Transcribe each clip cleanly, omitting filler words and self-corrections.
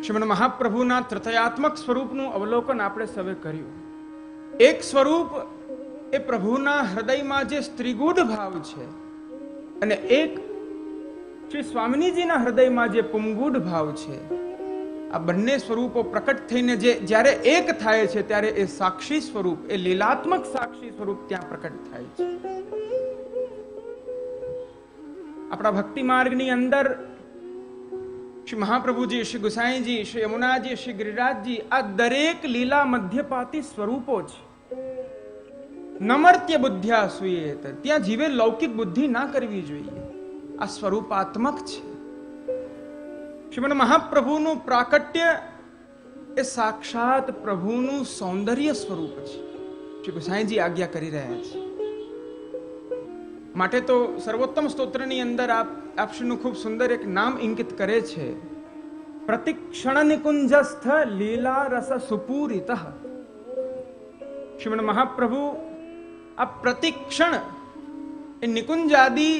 શ્રીમદ મહાપ્રભુના ત્રતયાત્મક સ્વરૂપનું અવલોકન આપણે સૌએ કર્યું. એક સ્વરૂપ એ પ્રભુના હૃદયમાં જે સ્ત્રીગુઢ ભાવ છે, અને એક શ્રી સ્વામિનીજીના હૃદયમાં જે પુંગુઢ ભાવ છે. આ બંને સ્વરૂપો પ્રકટ થઈને જ્યારે એક થાય છે ત્યારે એ સાક્ષી સ્વરૂપ, એ લીલાત્મક સાક્ષી સ્વરૂપ ત્યાં પ્રકટ થાય છે. આપણા ભક્તિ માર્ગની અંદર શ્રી મહાપ્રભુજી, શ્રી ગુસાઈજી, શ્રી યમુનાજી, શ્રી ગિરિરાજજી, આ દરેક લીલા મધ્યપાતી સ્વરૂપો છે. નમર્ત્ય બુદ્ધ્યા સુયેત, ત્યાં જીવે લૌકિક બુદ્ધિ ના કરવી જોઈએ. આ સ્વરૂપાત્મક છે. શ્રીમદ મહાપ્રભુનું પ્રાકટ્ય એ સાક્ષાત પ્રભુનું સૌંદર્ય સ્વરૂપ છે. શ્રી ગુસાઈજી આજ્ઞા કરી રહ્યા છે. માટે તો સર્વોત્તમ સ્તોત્રની અંદર આપશ્રીનું ખૂબ સુંદર એક નામ ઇંકિત કરે છે, પ્રતિક્ષણ નિકુંજસ્થ લીલા રસ સુપૂરિત. શ્રીમદ મહાપ્રભુ આ પ્રતિક્ષણ એ નિકુંજાદી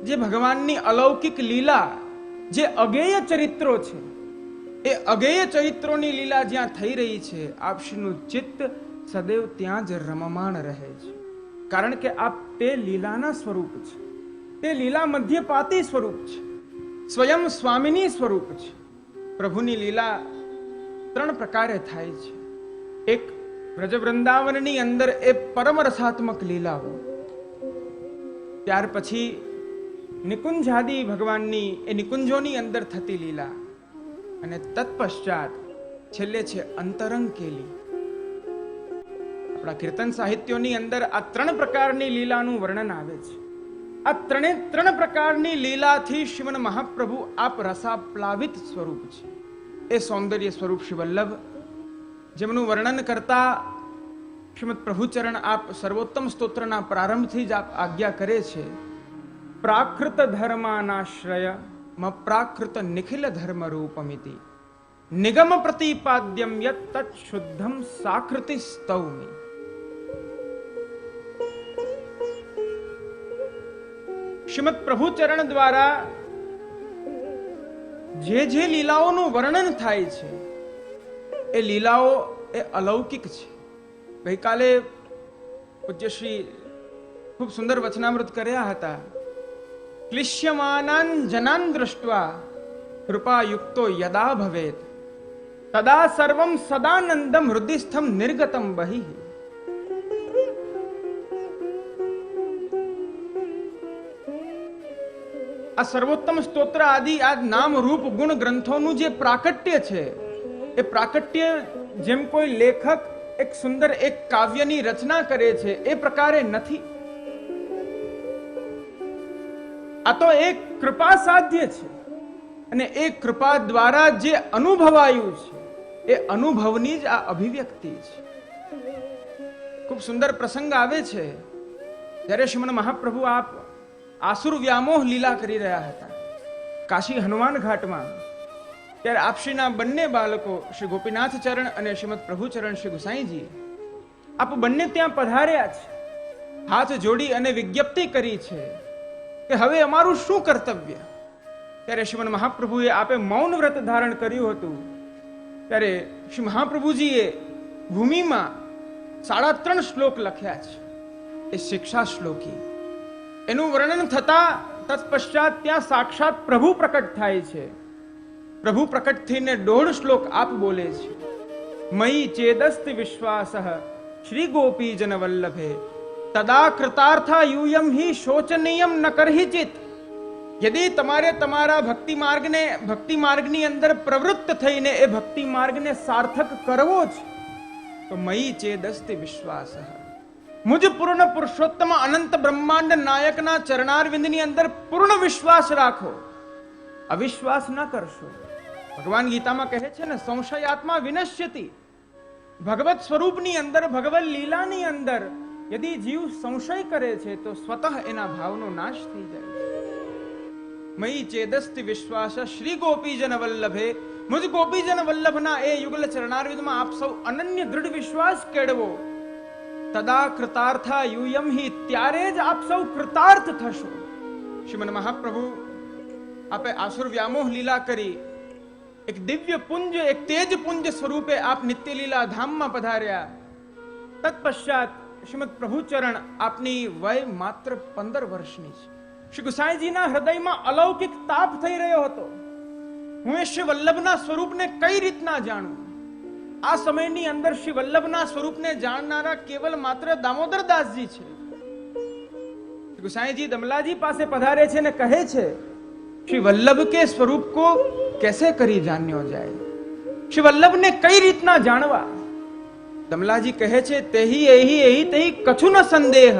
જે ભગવાનની અલૌકિક લીલા, જે અગેય ચરિત્રો છે, એ અગેય ચરિત્રોની લીલા જ્યાં થઈ રહી છે, આપશ્રીનું ચિત્ત સદૈવ ત્યાં જ રમમાણ રહે છે. કારણ કે આપ તે લીલાના સ્વરૂપ છે, તે લીલા મધ્યપાતી સ્વરૂપ છે, સ્વયં સ્વામિની સ્વરૂપ છે. પ્રભુની લીલા ત્રણ પ્રકારે થાય છે. એક વ્રજ વૃંદાવનની અંદર એ પરમ રસાત્મક લીલાઓ, ત્યાર પછી નિકુંજાદી ભગવાનની એ નિકુંજોની અંદર થતી લીલા, અને તત્પશ્ચાત છેલ્લે છે અંતરંગ કેલી. આપણા કીર્તન સાહિત્યોની અંદર આ ત્રણ પ્રકારની લીલાનું વર્ણન આવે છે. આ ત્રણ પ્રકારની લીલાથી શ્રીમદ મહાપ્રભુ આપ રસાપ્લાવિત સ્વરૂપ છે. એ સૌંદર્ય સ્વરૂપ શ્રી વલ્લભ, જેમનું વર્ણન કરતા શ્રીમદ પ્રભુચરણ આપ સર્વોત્તમ સ્તોત્રના પ્રારંભથી જ આપ આજ્ઞા કરે છે, પ્રાકૃત ધર્માનાશ્રય પ્રાકૃત નિખિલ ધર્મ રૂપમિતિ નિગમ પ્રતિપાદ્યમ યત તત શુદ્ધમ સાકૃતિ સ્તૌમી. શ્રીમદ પ્રભુચરણ દ્વારા જે લીલાઓનું વર્ણન થાય છે, એ લીલાઓ એ અલૌકિક છે. ગઈકાલે પૂજ્યશ્રી ખૂબ સુંદર વચનામૃત કર્યા હતા. ક્લિશ્યમાનાન જનાન દૃષ્ટ્વા કૃપાયુક્તો યદા ભવેત તદા સર્વં સદાનંદમ હૃદયસ્થમ નિર્ગતમ બહિ. આ સર્વોત્તમ સ્તોત્ર આદિ આ નામ રૂપ ગુણ ગ્રંથોનું જે પ્રાકટ્ય છે, એ પ્રાકટ્ય જેમ કોઈ લેખક એક સુંદર એક કાવ્યની રચના કરે છે એ પ્રકારે નથી. આ તો એક કૃપા સાધ્ય છે, અને એ કૃપા દ્વારા જે અનુભવાયું છે એ અનુભવની જ આ અભિવ્યક્તિ છે. ખૂબ સુંદર પ્રસંગ આવે છે, જ્યારે શ્રીમદ મહાપ્રભુ આપ આસુર વ્યામોહ લીલા કરી રહ્યા હતા કાશી હનુમાન ઘાટમાં, ત્યારે આપશ્રીના બંને બાળકો શ્રી ગોપીનાથ ચરણ અને શ્રીમદ પ્રભુચરણ શ્રી ગુસાઈજી, આપ બંને ત્યાં પધાર્યા છે. હાથ જોડી અને વિજ્ઞપ્તિ કરી છે કે હવે અમારું શું કર્તવ્ય. ત્યારે શ્રીમદ મહાપ્રભુએ આપે મૌન વ્રત ધારણ કર્યું હતું. ત્યારે શ્રી મહાપ્રભુજીએ ભૂમિમાં 3.5 શ્લોક લખ્યા છે, એ શિક્ષા શ્લોકી. એનું વર્ણન થતા તત્પશ્ચાત ત્યાં સાક્ષાત પ્રભુ પ્રકટ થાય છે. પ્રભુ પ્રકટ થઈને 1.5 શ્લોક આપ બોલે છે, મયી ચેદસ્તિ વિશ્વાસઃ શ્રી ગોપી જન વલ્લભે તદા કૃતાર્થા યુયમ હિ શોચનીયમ ન કરહિચિત. યદિ તમારે તમારા ભક્તિ માર્ગની અંદર પ્રવૃત્ત થઈને એ ભક્તિ માર્ગને સાર્થક કરવો છે, તો મયી ચેદસ્તિ વિશ્વાસઃ, મુજ પૂર્ણ પુરુષોત્તમ અનંત બ્રહ્માંડ નાયકના ચરણારવિંદની અંદર પૂર્ણ વિશ્વાસ રાખો, અવિશ્વાસ ન કરશો. ભગવાન ગીતામાં કહે છે ને, સંશયાત્મા વિનશ્યતિ. ભગવત સ્વરૂપની અંદર, ભગવત લીલાની અંદર યદિ જીવ સંશય કરે છે તો સ્વતઃ એના ભાવનો નાશ થઈ જાય છે. મયી ચેદસ્તિ વિશ્વાસ શ્રી ગોપીજન વલ્લભે, મુજ ગોપીજન વલ્લભના એ યુગલ ચરણારવિંદમાં આપ સૌ અનન્ય દૃઢ વિશ્વાસ કેળવો. તદા કૃતાર્થા યુયમ હિ, ત્યારે જ આપ સૌ કૃતાર્થ થશો. શ્રીમદ મહાપ્રભુ આપે આસુર વ્યામોહ લીલા કરી, એક દિવ્ય પુંજ, એક તેજ પુંજ સ્વરૂપે આપ નિત્ય લીલા ધામમાં પધાર્યા. તત્પશ્ચાત શ્રીમદ પ્રભુચરણ આપની વય માત્ર 15 વર્ષની છે. શ્રી ગુસાઈજીના હૃદયમાં અલૌકિક તાપ થઈ રહ્યો હતો. હું એ શ્રી વલ્લભના સ્વરૂપને કઈ રીતના જાણું? આ સમયની અંદર શ્રી વલ્લભના સ્વરૂપને જાણનારા કેવલ માત્ર દામોદરદાસજી છે. ગુસાईजी दमलाजी पासे पधारे छे ने कहे छे, श्री वल्लभ के स्वरूप को कैसे करी जान्यो जाए? श्री वल्लभ ने कई रीतना जाणवा? दमलाजी कहे छे, तेही एही एही तेही कछु न संदेह.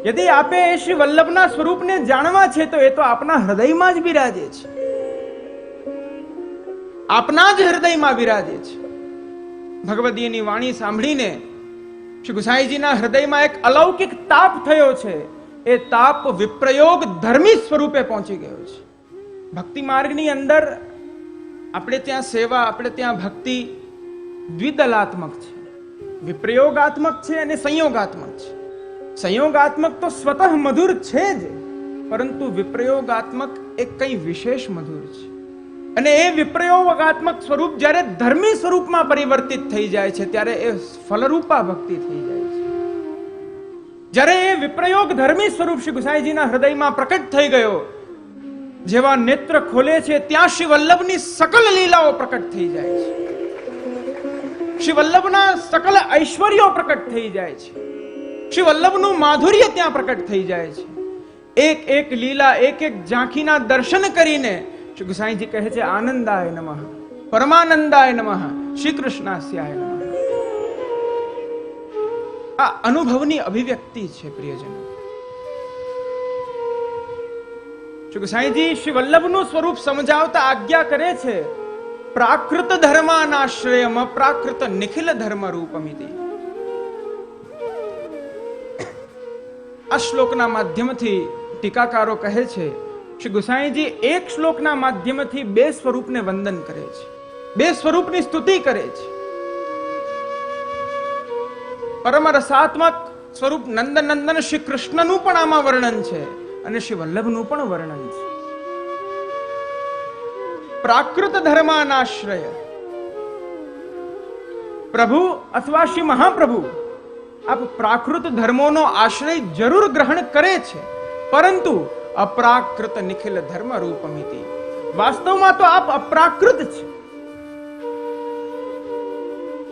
यदि आपे श्री वल्लभना स्वरूपने जाणवा छे तो ए तो आपना हृदयमां ज विराजे छे, आपना ज हृदयमां विराजे छे. भगवदीयनी वाणी सांभळीने श्री गुसाईजीना हृदयमां एक अलौकिक ताप थयो छे. એ તાપ વિપ્રયોગ ધર્મી સ્વરૂપે પહોંચી ગયો છે. ભક્તિ માર્ગની અંદર આપણે ત્યાં સેવા, આપણે ત્યાં ભક્તિ દ્વિદલાત્મક છે. વિપ્રયોગાત્મક છે અને સંયોગાત્મક છે. સંયોગાત્મક તો સ્વતઃ મધુર છે જ, પરંતુ વિપ્રયોગાત્મક એક કંઈ વિશેષ મધુર છે. અને એ વિપ્રયોગાત્મક સ્વરૂપ જ્યારે ધર્મી સ્વરૂપમાં પરિવર્તિત થઈ જાય છે ત્યારે એ ફલરૂપા ભક્તિ થઈ જાય છે. જ્યારે એ વિપ્રયોગ ધર્મી સ્વરૂપ શ્રી ગુસાઈજીના હૃદયમાં પ્રકટ થઈ ગયો, જેવા નેત્ર ખોલે છે ત્યાં શ્રી વલ્લભની સકલ લીલાઓ પ્રકટ થઈ જાય છે. શ્રી વલ્લભના સકલ ઐશ્વર્યો પ્રકટ થઈ જાય છે. શ્રી વલ્લભનું માધુર્ય ત્યાં પ્રકટ થઈ જાય છે. એક એક લીલા, એક એક ઝાંખીના દર્શન કરીને શ્રી ગુસાઈજી કહે છે, આનંદાય નમઃ, પરમાનંદાય નમઃ, શ્રી કૃષ્ણાસ્યાય નમઃ. આ અનુભવની અભિવ્યક્તિ છે પ્રિયજનો. શ્રી ગુસાઈજી શ્રી વલ્લભનું સ્વરૂપ સમજાવતા આજ્ઞા કરે છે, પ્રાકૃત ધર્માનાશ્રયમ અપ્રાકૃત નિખિલ ધર્મ રૂપમિતિ. આ શ્લોકના માધ્યમથી ટીકાકારો કહે છે, શ્રી ગુસાઈજી એક શ્લોકના માધ્યમથી 2 સ્વરૂપને વંદન કરે છે, 2 સ્વરૂપની સ્તુતિ કરે છે. પરમ રસાત્મક સ્વરૂપ નંદનંદન શ્રી કૃષ્ણનું પણ આમાં વર્ણન છે અને શ્રી વલ્લભનું પણ વર્ણન છે. પ્રાકૃત ધર્માનાશ્રય, પ્રભુ અથવા શ્રી મહાપ્રભુ આપ પ્રાકૃત ધર્મોનો આશ્રય જરૂર ગ્રહણ કરે છે, પરંતુ અપ્રાકૃત નિખિલ ધર્મ રૂપમિતિ. વાસ્તવમાં તો આપ અપ્રાકૃત છે.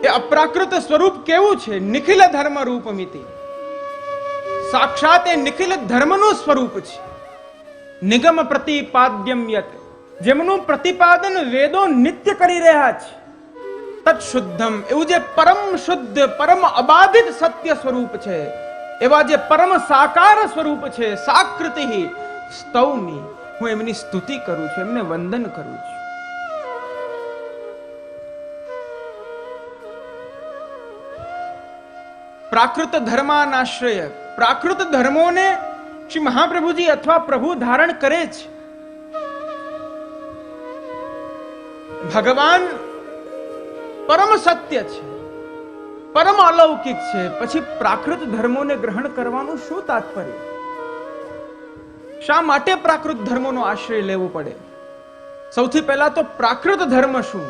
એ અપ્રાકૃત સ્વરૂપ કેવું છે? નિખિલ ધર્મ રૂપમિતિ. સાક્ષાત એ નિખિલ ધર્મનું સ્વરૂપ છે. નિગમ પ્રતિપાદ્યમ યત, જેમનું પ્રતિપાદન વેદો નિત્ય કરી રહ્યા છે. તત શુદ્ધમ, એવું જે પરમ શુદ્ધ, પરમ અબાધિત સત્ય સ્વરૂપ છે, એવા જે પરમ સાકાર સ્વરૂપ છે, સાકૃતિ સ્તૌમી, હું એમની સ્તુતિ કરું છું, એમને વંદન કરું છું. પ્રાકૃત ધર્માનાશ્રય, પ્રાકૃત ધર્મોને શ્રી મહાપ્રભુજી અથવા પ્રભુ ધારણ કરે છે. ભગવાન પરમ સત્ય છે, પરમ અલૌકિક છે, પછી પ્રાકૃત ધર્મોને ગ્રહણ કરવાનું શું તાત્પર્ય? શા માટે પ્રાકૃત ધર્મોનો આશ્રય લેવો પડે? સૌથી પહેલા તો પ્રાકૃત ધર્મ શું?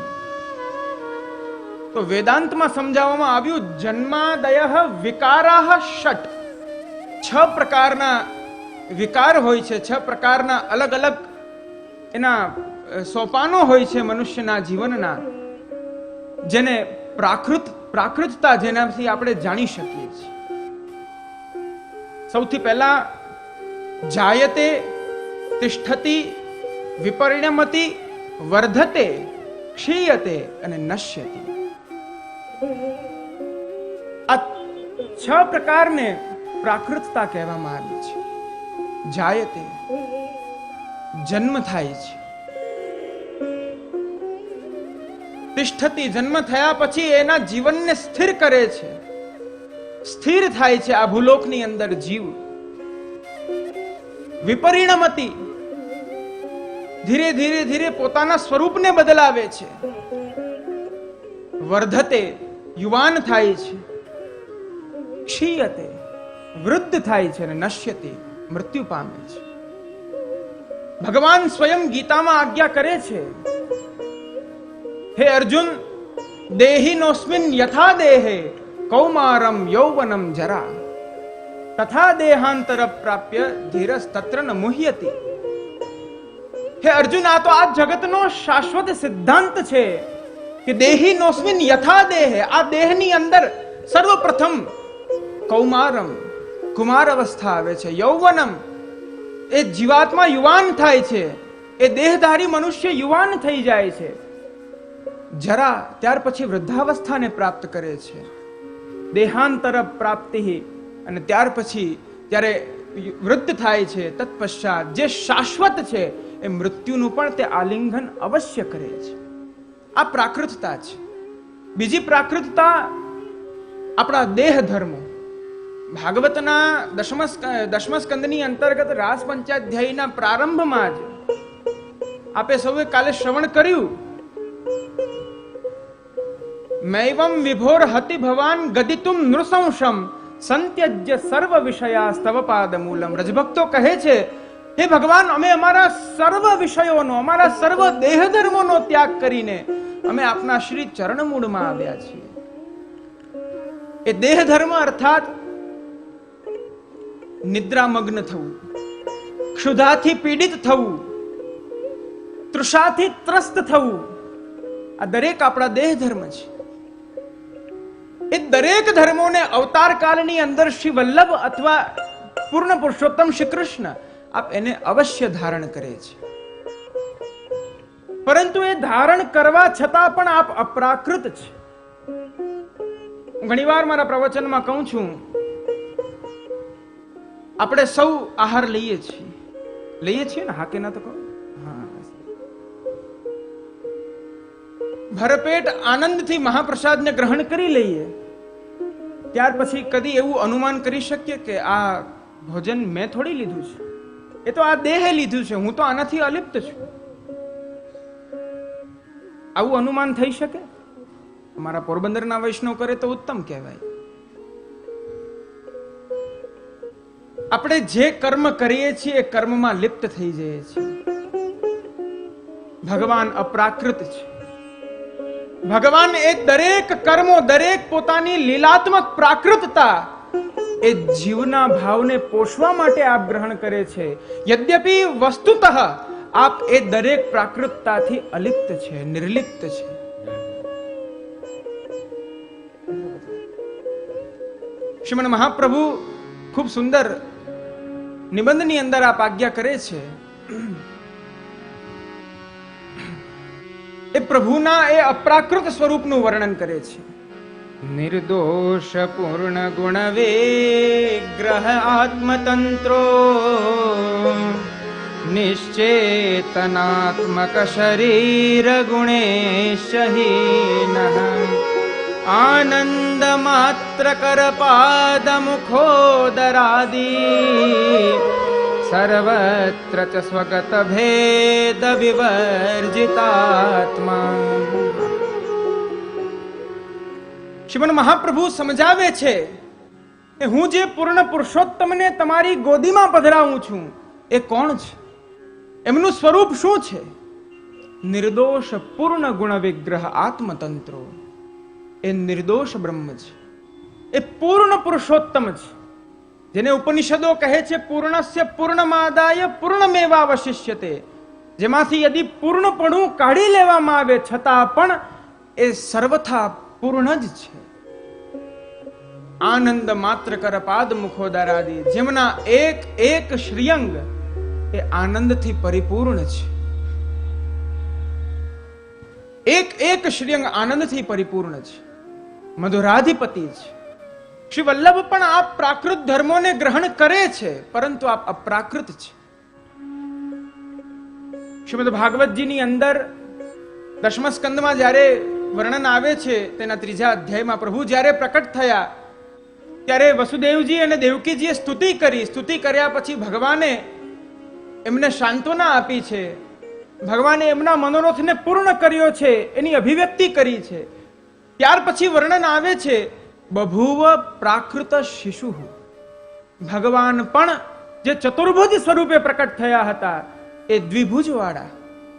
તો વેદાંતમાં સમજાવવામાં આવ્યું, જન્માદયઃ વિકારાઃ ષટ. 6 પ્રકારના વિકાર હોય છે, 6 પ્રકારના અલગ અલગ એના સોપાનો હોય છે મનુષ્યના જીવનના, જેને પ્રાકૃતતા જેનાથી આપણે જાણી શકીએ છીએ. સૌથી પહેલા જાયતે, તિષ્ઠતિ, વિપરિણમતિ, વર્ધતે, ક્ષીયતે અને નશ્યતિ. આ 6 પ્રકારને પ્રાકૃતતા કહેવામાં આવી છે. જાયતે, જન્મ થાય છે. તિષ્ઠતિ, જન્મ થયા પછી એના જીવનને સ્થિર કરે છે, સ્થિર થાય છે આ ભૂલોકની અંદર જીવ. વિપરિણમતિ, ધીરે ધીરે ધીરે પોતાના સ્વરૂપને બદલાવે છે. વર્ધતે, યુવાન થાય છે. ક્ષીયતે, વૃદ્ધ થાય છે. અને નશ્યતે, મૃત્યુ પામે છે. ભગવાન સ્વયં ગીતામાં આજ્ઞા કરે છે, હે અર્જુન, દેહિનોસ્મિન યથા દેહે કૌમારમ યૌવનમ જરા તથા દેહાંતર પ્રાપ્ય ધીરસ તત્ર ન મુહ્યતિ. હે અર્જુન, આ તો આ જગતનો શાશ્વત સિદ્ધાંત છે કે દેહિનોસ્મિન યથા દેહે, આ દેહની અંદર સર્વપ્રથમ કૌમારમ કુમાર અવસ્થા આવે છે, યૌવનમ એ જીવાત્મા યુવાન થાય છે, એ દેહધારી મનુષ્ય યુવાન થઈ જાય છે, જરા ત્યાર પછી વૃદ્ધાવસ્થાને પ્રાપ્ત કરે છે, દેહાંતર પ્રાપ્તિ, અને ત્યાર પછી જ્યારે વૃદ્ધ થાય છે, તત્પશ્ચાત જે શાશ્વત છે એ મૃત્યુનું પણ તે આલિંગન અવશ્ય કરે છે. આ પ્રાકૃતતા છે. બીજી પ્રાકૃતતા આપણા દેહ ધર્મો. ભાગવતના દશમ સ્કંદની અંતર્ગત રાસ પંચાધ્યાયના પ્રારંભમાં જ આપે સૌએ કાલે શ્રવણ કર્યું, મૈવમ વિભોર હતિ ભવાન ગદિતુમ નૃસંશમ સંત્યજ્ય સર્વ વિષયા સ્તવ પાદ મૂલમ. રજભક્તો કહે છે, હે ભગવાન, અમે અમારા સર્વ વિષયોનો, અમારા સર્વ દેહ ધર્મોનો ત્યાગ કરીને અમે આપના શ્રી ચરણ મૂળમાં આવ્યા છીએ. એ દેહ ધર્મ અર્થાત નિદ્રામગ્ન થવું, ક્ષુધાથી પીડિત થવું, તૃષાથી ત્રસ્ત થવું, આ દરેક આપણા દેહ ધર્મ છે. એ દરેક ધર્મોને અવતાર કાળની અંદર શ્રી વલ્લભ અથવા પૂર્ણ પુરુષોત્તમ શ્રી કૃષ્ણ આપ એને અવશ્ય ધારણ કરે છે. પરંતુ એ ધારણ કરવા છતાં પણ આપ અપ્રાકૃત છે. ઘણીવાર મારા પ્રવચનમાં કહું છું, આપણે સૌ આહાર લઈએ છીએ ને, હા કે ના તો કહો, ભરપેટ આનંદથી મહાપ્રસાદને ગ્રહણ કરી લઈએ, ત્યાર પછી કદી એવું અનુમાન કરી શકીએ કે આ ભોજન મેં થોડી લીધું છે, એ તો આ દેહે લીધું છે, હું તો આનાથી અલિપ્ત છું. આવું અનુમાન થઈ શકે? અમારા પોરબંદરના વૈષ્ણવ કરે તો ઉત્તમ કહેવાય. આપણે જે કર્મ કરીએ છીએ એ કર્મમાં લિપ્ત થઈ જઈએ છીએ. ભગવાન અપ્રાકૃત છે. ભગવાન એ દરેક કર્મો, દરેક પોતાની લીલાત્મક પ્રાકૃતતા એ જીવના ભાવને પોષવા માટે આપ ગ્રહણ કરે છે. યદ્યપિ વસ્તુતઃ આપ એ દરેક પ્રાકૃતતાથી અલિપ્ત છે, નિર્લિપ્ત છે. શ્રીમદ મહાપ્રભુ ખૂબ સુંદર નિબંધની અંદર આપ આજ્ઞા કરે છે, એ પ્રભુના એ અપ્રાકૃત સ્વરૂપનું વર્ણન કરે છે. નિર્દોષ પૂર્ણ ગુણ વિગ્રહ આત્મતંત્રો નિશ્ચેતનાત્મક શરીર ગુણેશહીન આનંદ માત્ર કર પાદ મુખોદરાદી સર્વત્ર ચ સ્વગત ભેદ વિવર્જિતાત્મા. શ્રીમદ મહાપ્રભુ સમજાવે છે કે હું જે પૂર્ણ પુરુષોત્તમને તમારી ગોદીમાં પધરાવું છું એ કોણ છે, એમનું સ્વરૂપ શું છે? નિર્દોષ પૂર્ણ ગુણ વિગ્રહ આત્મતંત્રો. એ નિર્દોષ બ્રહ્મ છે, એ પૂર્ણ પુરુષોત્તમ છે, જેને ઉપનિષદો કહે છે પૂર્ણસ્ય પૂર્ણમાદાય પૂર્ણમેવાવશિષ્યતે. જેમાંથી યદિ પૂર્ણપણું કાઢી લેવામાં આવે છતાં પણ એ સર્વથા પૂર્ણ જ છે. આનંદ માત્ર કર પાદ મુખોદરાદી. જેમના એક એક શ્રીઅંગ એ આનંદથી પરિપૂર્ણ છે. એક એક શ્રીઅંગ આનંદથી પરિપૂર્ણ છે, મધુરાધિપતિ છે. શ્રી વલ્લભ પણ આપ પ્રાકૃત ધર્મોને ગ્રહણ કરે છે, પરંતુ આપ અપ્રાકૃત છે. શ્રીમદ ભાગવતજીની અંદર દશમ સ્કંદમાં જ્યારે વર્ણન આવે છે, તેના 3જા અધ્યાયમાં પ્રભુ જ્યારે પ્રકટ થયા ત્યારે વસુદેવજી અને દેવકીજીએ સ્તુતિ કરી. સ્તુતિ કર્યા પછી ભગવાને એમને સાંત્વના આપી છે, ભગવાને એમના મનોરથને પૂર્ણ કર્યો છે, એની અભિવ્યક્તિ કરી છે. ત્યાર પછી વર્ણન આવે છે, બભૂવ પ્રાકૃત શિશુ. ભગવાન પણ જે ચતુર્ભુજ સ્વરૂપે પ્રકટ થયા હતા એ દ્વિભુજ વાળા,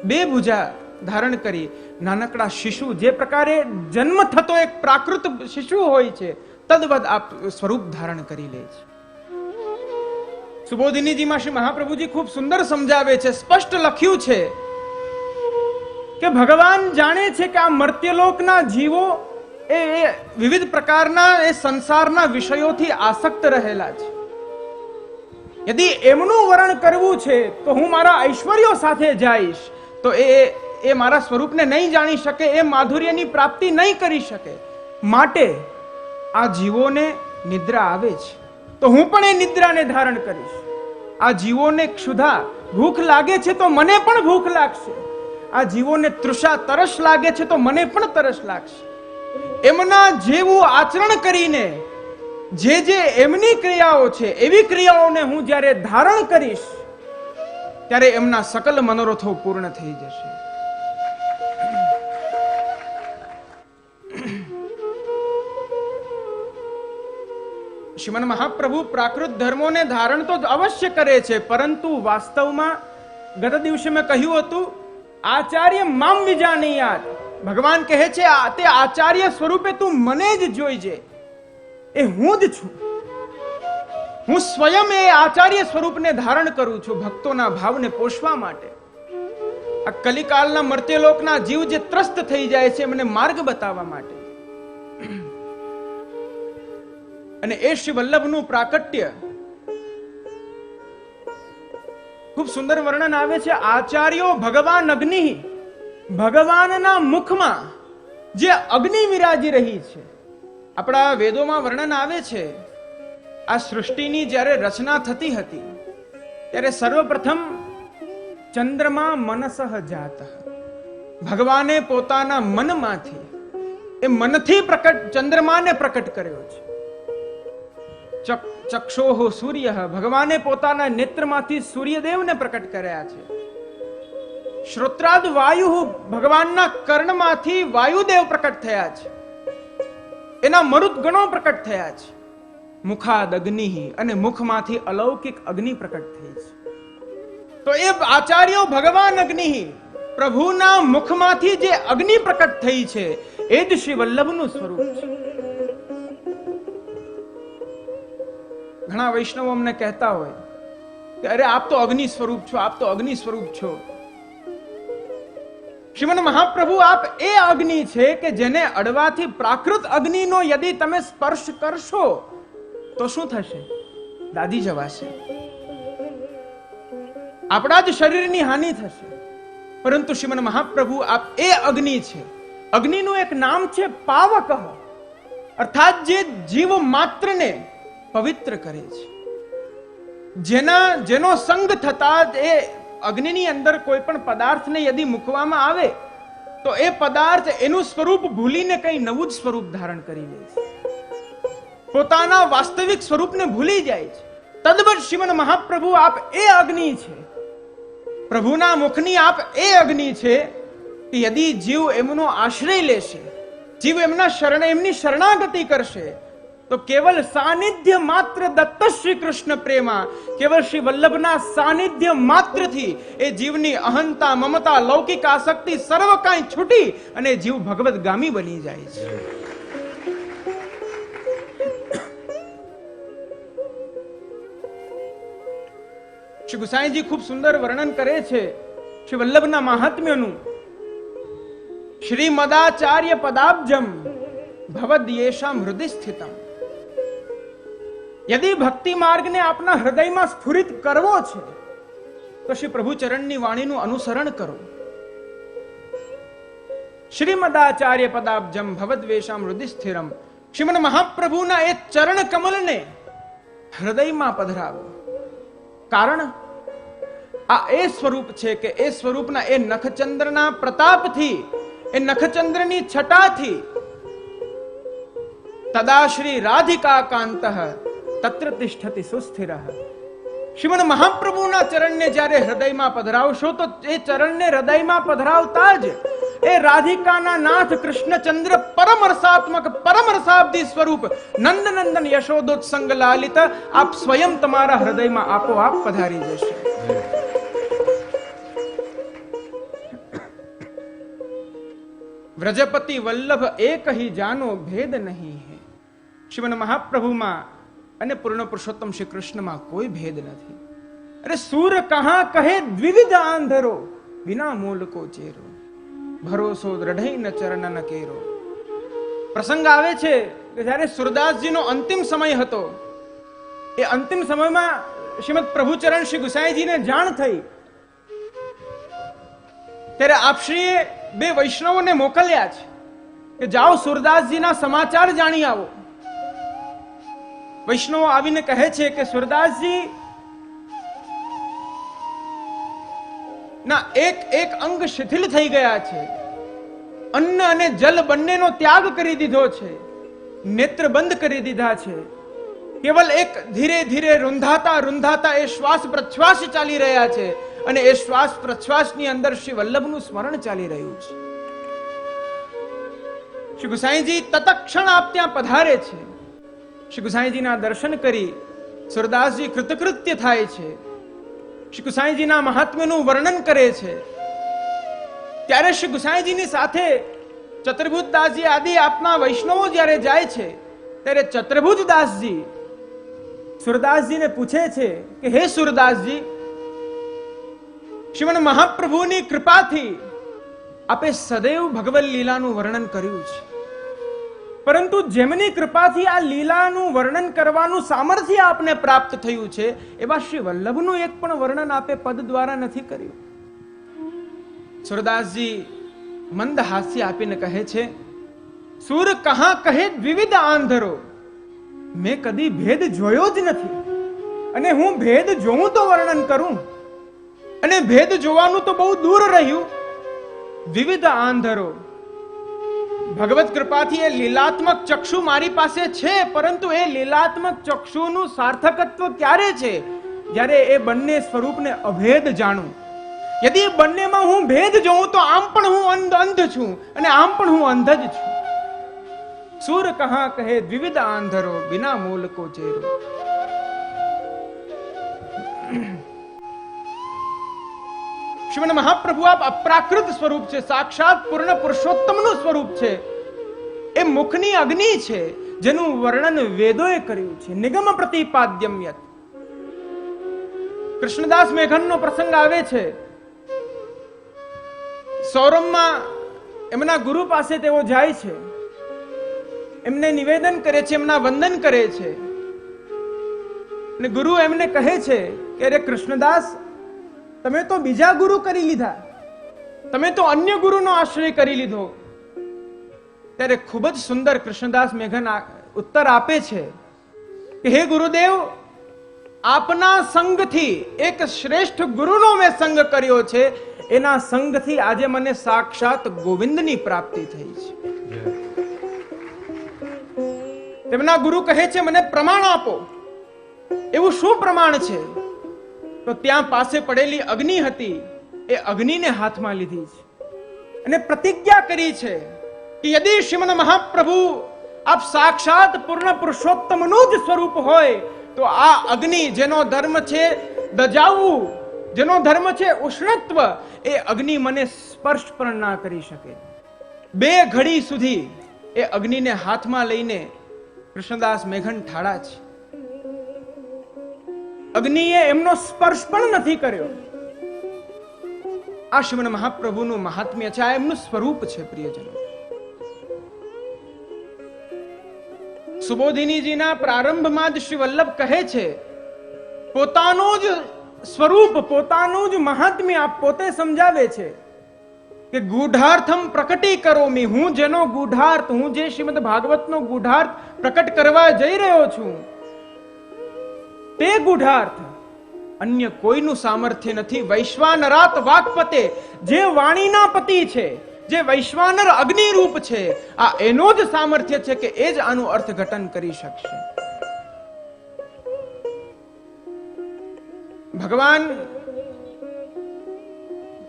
બે ભુજા ધારણ કરી નાનકડા શિશુ, જે પ્રકારે જન્મ થતો એક પ્રાકૃત શિશુ હોય છે, તદ્વદ આપ સ્વરૂપ ધારણ કરી લે છે. સુબોધિનીજીમાં શ્રી મહાપ્રભુજી ખૂબ સુંદર સમજાવે છે, સ્પષ્ટ લખ્યું છે કે ભગવાન જાણે છે કે આ મર્ત્યલોકના જીવો એ વિવિધ પ્રકારના એ સંસારના વિષયોથી આસક્ત રહેલા છે. યદિ એમનું વર્ણન કરવું છે તો હું મારા ઐશ્વર્યો સાથે જઈશ તો એ મારા સ્વરૂપને નહીં જાણી શકે, એ માધુર્યની પ્રાપ્તિ નહીં કરી શકે. માટે આ જીવોને નિદ્રા આવે છે તો હું પણ એ નિદ્રાને ધારણ કરીશ. આ જીવોને ક્ષુધા, ભૂખ લાગે છે તો મને પણ ભૂખ લાગશે. આ જીવોને તૃષા, તરસ લાગે છે તો મને પણ તરસ લાગશે. એમના જેવું આચરણ કરીને જે એમની ક્રિયાઓ છે એવી ક્રિયાઓને હું જ્યારે ધારણ કરીશ ત્યારે એમના સકલ મનોરથો પૂર્ણ થઈ જશે. શ્રીમન મહાપ્રભુ પ્રાકૃત ધર્મોને ધારણ તો અવશ્ય કરે છે, પરંતુ વાસ્તવમાં ગત દિવસે મેં કહ્યું હતું, આચાર્ય મામ વિજાનીયાત. ભગવાન કહે છે તે આચાર્ય સ્વરૂપે તું મને જ જોઈજે, એ હું જ છું. હું સ્વયં એ આચાર્ય સ્વરૂપને ધારણ કરું છું ભક્તોના ભાવને પોષવા માટે. આ કલિકાલના મર્ત્યલોકના જીવ જે ત્રસ્ત થઈ જાય છે એમને માર્ગ બતાવવા માટે. અને એ શ્રી વલ્લભનું પ્રાકટ્ય ખૂબ સુંદર વર્ણન આવે છે. આચાર્યો ભગવાન અગ્નિ, ભગવાનના મુખમાં જે અગ્નિ વિરાજી રહી છે. આપણા વેદોમાં વર્ણન આવે છે, આ સૃષ્ટિની જ્યારે રચના થતી હતી ત્યારે સર્વપ્રથમ ચંદ્રમા મનસઃ જાતઃ, ભગવાને પોતાના મનમાંથી, એ મનથી પ્રકટ ચંદ્રમાને પ્રકટ કર્યો છે. ચક્ષોઃ સૂર્ય, ભગવાને પોતાના નેત્રમાંથી સૂર્યદેવને પ્રકટ કર્યા છે. શ્રોત્રાદ વાયુ, ભગવાનના કર્ણમાંથી વાયુદેવ પ્રકટ થયા છે. એના મરુત ગણો પ્રકટ થયા છે. મુખાદ અગ્નિ, અને મુખમાંથી અલૌકિક અગ્નિ પ્રકટ થઈ છે. તો એ આચાર્યો ભગવાન અગ્નિ, પ્રભુના મુખમાંથી જે અગ્નિ પ્રકટ થઈ છે એ જ શ્રી વલ્લભનું સ્વરૂપ છે. ઘણા વૈષ્ણવો અમને કહેતા હોય કે અરે આપ તો અગ્નિ સ્વરૂપ છો, આપ તો અગ્નિ સ્વરૂપ છો. શ્રીમન મહાપ્રભુ આપ એ અગ્નિ છે કે જેને અડવાથી પ્રાકૃત અગ્નિનો યદિ તમે સ્પર્શ કરશો તો શું થશે? દાદી જવાશે. આપણા જ શરીરની હાનિ થશે. પરંતુ શ્રીમન મહાપ્રભુ આપ એ અગ્નિ છે. અગ્નિનું એક નામ છે પાવક, અર્થાત જે જીવ માત્રને પવિત્ર કરે છે. જેનો સંગ થતા એ અગ્નિની અંદર કોઈ પણ પદાર્થને યદિ મૂકવામાં આવે તો એ પદાર્થ એનું સ્વરૂપ ભૂલીને કઈ નવું જ સ્વરૂપ ધારણ કરી લે છે, પોતાના વાસ્તવિક સ્વરૂપને ભૂલી જાય છે. તદ્વત શ્રીમન મહાપ્રભુ આપ એ અગ્નિ છે, પ્રભુના મુખની આપ એ અગ્નિ છે કે યદિ જીવ એમનો આશ્રય લેશે, જીવ એમની શરણાગતિ કરશે તો કેવલ સાનિધ્ય માત્ર દત્ત શ્રી કૃષ્ણ પ્રેમા, કેવલ શ્રી વલ્લભના સાનિધ્ય માત્રથી એ જીવની અહંતા, મમતા, લૌકિક આસક્તિ સર્વ કાંઈ છૂટી અને જીવ ભગવત ગામી બની જાય છે. શ્રી ગુસાઈજી ખૂબ સુંદર વર્ણન કરે છે શ્રી વલ્લભના મહાત્મ્યનું. શ્રી મદાચાર્ય પદાબ્જમ ભવદ્યેષામ હૃદય સ્થિતમ. યદિ ભક્તિ માર્ગને આપના હૃદયમાં સ્ફુરિત કરવો છે તો શ્રી પ્રભુ ચરણની વાણીનું અનુસરણ કરો. શ્રીમદાચાર્ય પદાબ્જમ ભવદ્વેષામ હૃદય સ્થિરમ. શ્રીમન મહાપ્રભુના એ ચરણ કમલને હૃદયમાં પધરાવો. કારણ આ એ સ્વરૂપ છે કે એ સ્વરૂપના એ નખચંદ્રના પ્રતાપથી, એ નખચંદ્રની છટાથી તદા શ્રી રાધિકા કાંતઃ તત્ર તિષ્ઠતિ સુસ્થિરઃ. શ્રીમન મહાપ્રભુના ચરણને જ્યારે હૃદયમાં પધરાવશો તો એ ચરણને હૃદયમાં પધરાવતા જ એ રાધિકાના નાથ કૃષ્ણચંદ્ર પરમ રસાત્મક, પરમ રસાબ્દી સ્વરૂપ નંદનંદન યશોદોત્સંગ લાલિત આપ સ્વયં તમારા હૃદયમાં આપોઆપ પધારી જશે. વ્રજપતિ વલ્લભ એક હી જાનો ભેદ નહીં હે. શ્રીમન મહાપ્રભુમાં અને પૂર્ણ પુરુષોત્તમ શ્રી કૃષ્ણમાં કોઈ ભેદ નથી. અરે સૂર કહા કહે દ્વિવિધ આંધરો, વિના મૂલ કો ચેરો, ભરોસો દ્રઢઈ ન ચરણ ન કેરો. પ્રસંગ આવે છે કે જ્યારે સુરદાસજીનો અંતિમ સમય હતો, એ અંતિમ સમયમાં શ્રીમદ પ્રભુચરણ શ્રી ગુસાઈજીને જાણ થઈ, ત્યારે આપશ્રીએ બે વૈષ્ણવોને મોકલ્યા છે કે જાઓ સુરદાસજીના સમાચાર જાણી આવો. વૈષ્ણવો આવીને કહે છે કે સુરદાસજી ના એક અંગ શિથિલ થઈ ગયા છે, અન્ન અને જલ બંનેનો ત્યાગ કરી દીધો છે, નેત્ર બંધ કરી દીધા છે, કેવલ એક ધીરે ધીરે રૂંધાતા એ શ્વાસ પ્રશ્વાસ ચાલી રહ્યા છે, અને એ શ્વાસ પ્રશ્વાસની અંદર શ્રી વલ્લભનું સ્મરણ ચાલી રહ્યું છે. શ્રી ગુસાઈજી તત્ક્ષણ આપ ત્યાં પધારે છે. શ્રી ગુસાઈજીના દર્શન કરી સુરદાસજી કૃતકૃત્ય થાય છે, શ્રી ગુસાઈજીના મહાત્મ્યનું વર્ણન કરે છે. ત્યારે શ્રી ગુસાઈજીની સાથે ચતુર્ભુજદાસજી આદિ આપના વૈષ્ણવો જ્યારે જાય છે, ત્યારે ચતુર્ભુજદાસજી સુરદાસજીને પૂછે છે કે હે સુરદાસજી, શ્રીમન મહાપ્રભુની કૃપાથી આપે સદૈવ ભગવદ લીલાનું વર્ણન કર્યું છે, પરંતુ જેમની કૃપાથી આ લીલાનું વર્ણન કરવાનું સામર્થ્ય આપને પ્રાપ્ત થયું છે, એવા શ્રી વલ્લભનું એક પણ વર્ણન આપે પદ દ્વારા નથી કર્યું. સુરદાસજી મંદ હાસ્ય આપીને કહે છે, સૂર કહા કહે દ્વિવિધ આંધરો, મેં કદી ભેદ જોયો જ નથી, અને હું ભેદ જોઉં તો વર્ણન કરું, અને ભેદ જોવાનું તો બહુ દૂર રહ્યું. વિવિધ આંધરો, ભગવત કૃપાથી એ લીલાત્મક ચક્ષુ મારી પાસે છે, પરંતુ એ લીલાત્મક ચક્ષુનું સાર્થકત્વ ક્યારે છે? જ્યારે એ બંને સ્વરૂપને અભેદ જાણું. યદિ બંનેમાં હું ભેદ જોઉં તો આમ પણ હું અંધ છું, અને આમ પણ હું અંધ જ છું. સૂર કહા કહે દ્વિવિધ આંધરો, બિના મૂલ કો ચેરો. શ્રીમદ મહાપ્રભુ આપ અપ્રાકૃત સ્વરૂપ છે, સાક્ષાત પૂર્ણ પુરુષોત્તમનું સ્વરૂપ છે. એ મુખની અગ્નિ છે, જેનું વર્ણન વેદોએ કર્યું છે. નિગમ પ્રતિપાદ્યમ યત. કૃષ્ણદાસ મેઘનનો પ્રસંગ આવે છે. સૌરમમાં એમના ગુરુ પાસે તેઓ જાય છે, એમને નિવેદન કરે છે, એમના વંદન કરે છે, અને ગુરુ એમને કહે છે કે અરે કૃષ્ણદાસ, તમે તો બીજા ગુરુ કરી લીધા, તમે તો અન્ય ગુરુનો આશ્રય કરી લીધો. ત્યારે ખૂબ જ સુંદર કૃષ્ણદાસ મેઘન ઉત્તર આપે છે કે હે ગુરુદેવ, આપના સંગથી એક શ્રેષ્ઠ ગુરુનો મેં સંગ કર્યો છે, એના સંગથી આજે મને સાક્ષાત ગોવિંદની પ્રાપ્તિ થઈ છે. તેમના ગુરુ કહે છે મને પ્રમાણ આપો. એવું શું પ્રમાણ છે? તો ત્યાં પાસે પડેલી અગ્નિ હતી, એ અગ્નિને હાથમાં લીધી છે અને પ્રતિજ્ઞા કરી છે કે યદિ શ્રીમદ મહાપ્રભુ આપ સાક્ષાત પૂર્ણ પુરુષોત્તમનું જ સ્વરૂપ હોય તો આ અગ્નિ, જેનો ધર્મ છે દજાવવું, જેનો ધર્મ છે ઉષ્ણત્વ, એ અગ્નિ મને સ્પર્શ પણ ના કરી શકે. 2 ઘડી સુધી એ અગ્નિને હાથમાં લઈને કૃષ્ણદાસ મેઘન ઠાડા છે. અગ્નિએ એમનો સ્પર્શ પણ નથી કર્યો. આ શ્રીમદ મહાપ્રભુનું મહાત્મ્ય છે, આ એમનું સ્વરૂપ છે. પ્રિયજનો, સુબોધિનીજીના પ્રારંભમાં જ શ્રી વલ્લભ કહે છે, પોતાનું જ સ્વરૂપ, પોતાનું જ મહાત્મ્ય આપ પોતે સમજાવે છે કે ગૂઢાર્થમ પ્રકટી કરોમી. હું જેનો ગૂઢાર્થ, હું જે શ્રીમદ ભાગવતનો ગૂઢાર્થ પ્રકટ કરવા જઈ રહ્યો છું, તે ગૂઢાર્થ અન્ય કોઈનું સામર્થ્ય નથી. વૈશ્વાનરાત વાક્પતે, જે વાણીના પતિ છે, જે વૈશ્વાનર અગ્નિ રૂપ છે, આ એનો જ સામર્થ્ય છે કે એ જ આનું અર્થઘટન કરી શકશે. ભગવાન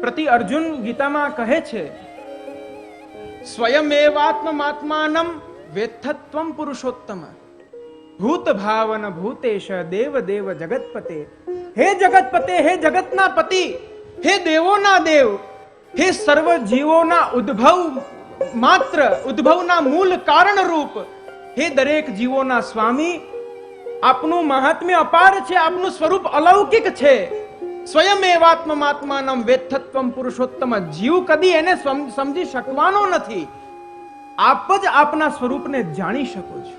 પ્રતિ અર્જુન ગીતામાં કહે છે, સ્વયમેવાત્માત્માનમ વેત્થત્વમ પુરુષોત્તમ ભૂત ભાવન ભૂતેશ દેવ દેવ જગતપતે. હે જગતપતે, હે જગતના પતિ, હે દેવોના દેવ, હે સર્વ જીવોના ઉદ્ભવ માત્ર ઉદ્ભવના મૂળ કારણ રૂપ હે દરેક જીવોના સ્વામી, આપનું મહાત્મ્ય અપાર છે, આપનું સ્વરૂપ અલૌકિક છે. સ્વયં એવાત્માત્માનમ વેત્થત્વમ પુરુષોત્તમ. જીવ કદી એને સમજી શકવાનો નથી. આપ જ આપના સ્વરૂપને જાણી શકો છો,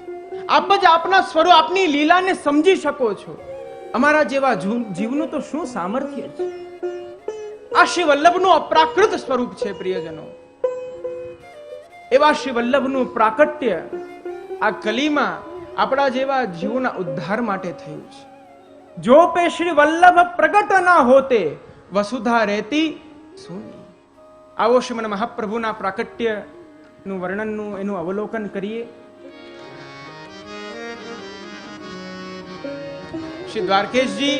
આપ જ આપના સ્વરૂપ, આપની લીલાને સમજી શકો છો. અમારા જેવા જીવનું તો શું સામર્થ્ય છે. આ શ્રી વલ્લભનું અપ્રાકૃત સ્વરૂપ છે પ્રિયજનો. એવા શ્રી વલ્લભનું પ્રાકટ્ય આ કલીમાં આપણા જેવા જીવોના ઉદ્ધાર માટે થયું છે. જો પે શ્રી વલ્લભ પ્રગટ ના હોતે વસુધા રહેતી સોની. આવો શ્રીમન મહાપ્રભુના પ્રાકટ્ય નું વર્ણનનું એનું અવલોકન કરીએ. શ્રી દ્વારકેશજી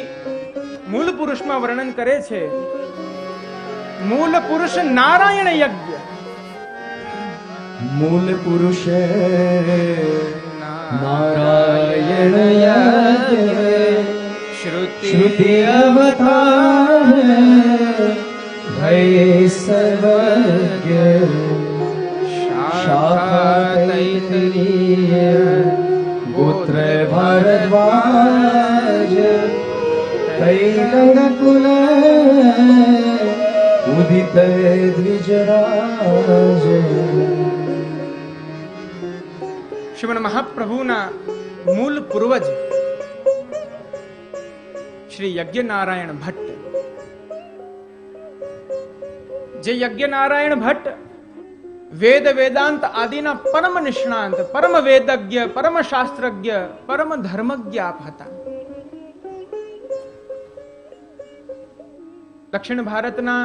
મૂળ પુરુષમાં વર્ણન કરે છે. મૂળ પુરુષ નારાયણ યજ્ઞ. મૂળ પુરુષ નારાયણ યજ્ઞ શ્રુતિ અવતાર ભય સર્વજ્ઞ શાખા તૈતરીય પુત્ર ભારદ્વાજ તૈલંગ કુલ ઉદિત દ્વિજરાજ. શ્રીમન મહાપ્રભુના મૂળ પૂર્વજ શ્રી યજ્ઞનારાયણ ભટ્ટ, જે યજ્ઞનારાયણ ભટ્ટ વેદ વેદાંત આદિના પરમ નિષ્ણાંત, પરમ વેદજ્ઞ, પરમ શાસ્ત્રજ્ઞ, પરમ ધર્મજ્ઞ આપ હતા. દક્ષિણ ભારતના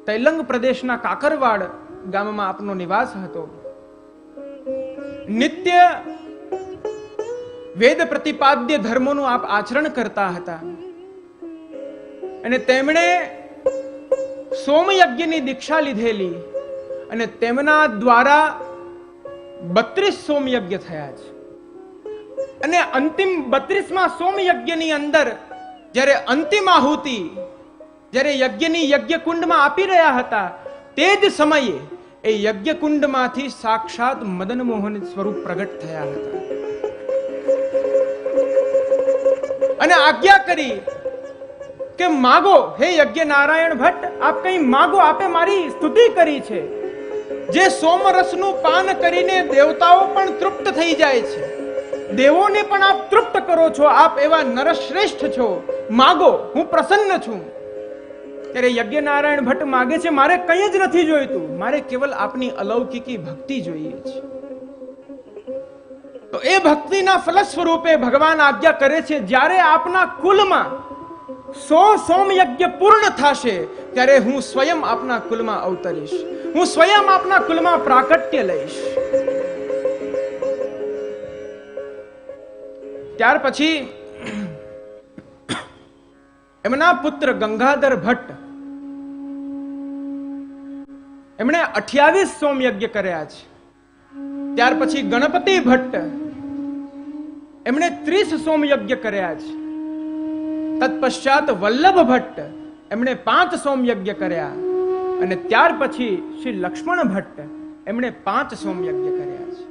તૈલંગ પ્રદેશના કાકરવાડ ગામમાં આપનો નિવાસ હતો. નિત્ય વેદ પ્રતિપાદ્ય ધર્મોનું આપ આચરણ કરતા હતા અને તેમણે સોમયજ્ઞની દીક્ષા લીધેલી અને તેમના દ્વારા 32 સોમયજ્ઞ થયા છે. અને અંતિમ 32મા સોમયજ્ઞની અંદર જ્યારે અંતિમ આહુતિ જ્યારે યજ્ઞની યજ્ઞકુંડમાં આપી રહ્યા હતા, તે જ સમયે એ યજ્ઞકુંડમાંથી સાક્ષાત મદન મોહન સ્વરૂપ પ્રગટ થયા હતા અને આજ્ઞા કરી કે માગો હે યજ્ઞ નારાયણ ભટ્ટ, આપ કઈ માગો, આપે મારી સ્તુતિ કરી છે. જે સોમરસનું પાન કરીને દેવતાઓ પણ તૃપ્ત થઈ જાય છે, દેવોને પણ આપ તૃપ્ત કરો છો, આપ એવા નરશ્રેષ્ઠ છો, માગો, હું પ્રસન્ન છું. ત્યારે યજ્ઞ નારાયણ ભટ્ટ માગે છે, મારે કંઈ જ નથી જોઈતું, મારે કેવલ આપની અલૌકિકી ભક્તિ જોઈએ છે. તો એ ભક્તિના ફલ સ્વરૂપે ભગવાન આજ્ઞા કરે છે, જ્યારે આપના કુલમાં 100 સોમયજ્ઞ પૂર્ણ થશે ત્યારે હું સ્વયં આપના કુલમાં અવતરીશ, હું સ્વયં આપના કુલમાં પ્રાકટ્ય લઈશ. ત્યાર પછી એમના પુત્ર ગંગાધર ભટ્ટ, એમણે 28 સોમયજ્ઞ કર્યા છે. ત્યાર પછી ગણપતિ ભટ્ટ, એમણે 30 સોમયજ્ઞ કર્યા છે. તત્પશ્ચાત વલ્લભ ભટ્ટ, એમણે 5 સોમયજ્ઞ કર્યા અને ત્યાર પછી શ્રી લક્ષ્મણ ભટ્ટ, એમણે 5 સોમયજ્ઞ કર્યા છે.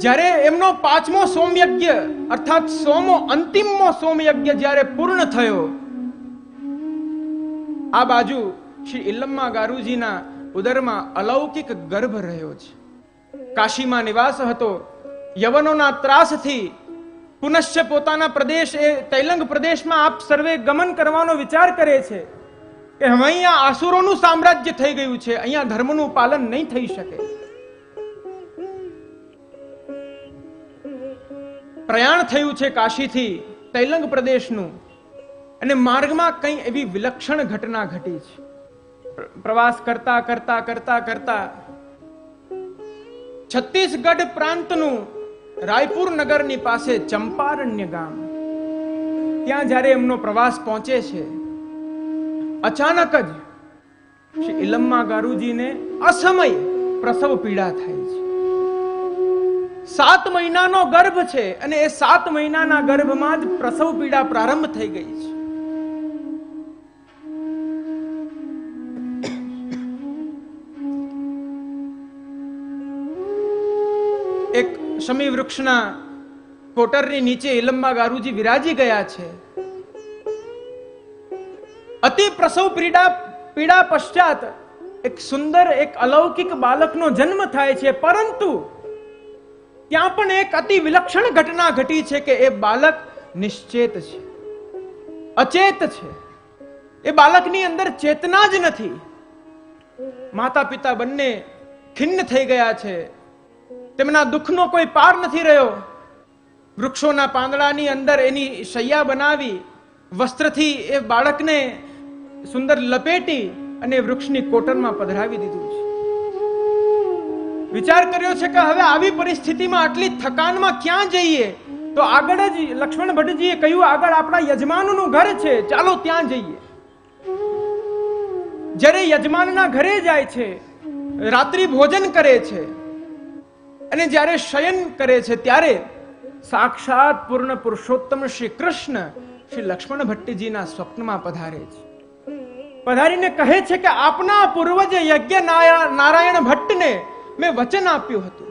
જ્યારે એમનો 5મો સોમયજ્ઞ અર્થાત 100મો અંતિમમો સોમયજ્ઞ જ્યારે પૂર્ણ થયો, આ બાજુ શ્રી ઇલ્લમ્મા ગારુજીના ઉદરમાં અલૌકિક ગર્ભ રહ્યો છે. કાશીમાં નિવાસ હતો. યવનોના ત્રાસથી પુનશ્ચ પોતાના પ્રદેશ એ તૈલંગ પ્રદેશમાં આપ સર્વે ગમન કરવાનો વિચાર કરે છે કે હવે અહીંયા આસુરોનું સામ્રાજ્ય થઈ ગયું છે, અહીંયા ધર્મનું પાલન નહીં થઈ શકે. પ્રયાણ થયું છે કાશીથી તૈલંગ પ્રદેશનું અને માર્ગમાં કંઈ એવી વિલક્ષણ ઘટના ઘટી છે. પ્રવાસ કરતા કરતા કરતા કરતા છત્તીસગઢ પ્રાંતનું રાયપુર નગરની પાસે ચંપારણ્ય ગામ, ત્યાં જ્યારે એમનો પ્રવાસ પહોંચે છે, અચાનક જ શ્રી ઇલમ્મા ગારુજીને અસમય પ્રસવ પીડા થાય છે. 7 મહિનાનો ગર્ભ છે અને એ 7 મહિનાના ગર્ભમાં જ પ્રસવ પીડા પ્રારંભ થઈ ગઈ છે. શમી વૃક્ષના કોટરની નીચે ઇલમ્મા ગારુજી વિરાજી ગયા છે. અતિ પ્રસવ પીડા પશ્ચાત એક સુંદર એક અલૌકિક બાલકનો જન્મ થાય છે, પરંતુ ત્યાં પણ એક અતિ વિલક્ષણ ઘટના ઘટી છે કે એ બાલક નિશ્ચેત છે, અચેત છે. એ બાલકની અંદર ચેતના જ નથી. માતા પિતા બંને ખિન્ન થઈ ગયા છે. તેમના દુઃખનો કોઈ પાર નથી રહ્યો. વૃક્ષોના પાંદડાની અંદર એની શૈયા બનાવી વસ્ત્રથી એ બાળકને સુંદર લપેટી અને વૃક્ષની કોટરમાં પધરાવી દીધું છે. વિચાર કર્યો છે કે હવે આવી પરિસ્થિતિમાં આટલી થકાનમાં ક્યાં જઈએ? તો આગળ જ લક્ષ્મણ ભટ્ટજીએ કહ્યું, આગળ આપણા યજમાનનું ઘર છે, ચાલો ત્યાં જઈએ. જ્યારે યજમાનના ઘરે જાય છે, રાત્રિ ભોજન કરે છે અને જ્યારે શયન કરે છે, ત્યારે સાક્ષાત પૂર્ણ પુરુષોત્તમ શ્રી કૃષ્ણ શ્રી લક્ષ્મણ ભટ્ટજીના સ્વપ્નમાં પધારે છે. પધારીને કહે છે કે આપના પૂર્વજ યજ્ઞ નારાયણ ભટ્ટને મેં વચન આપ્યું હતું.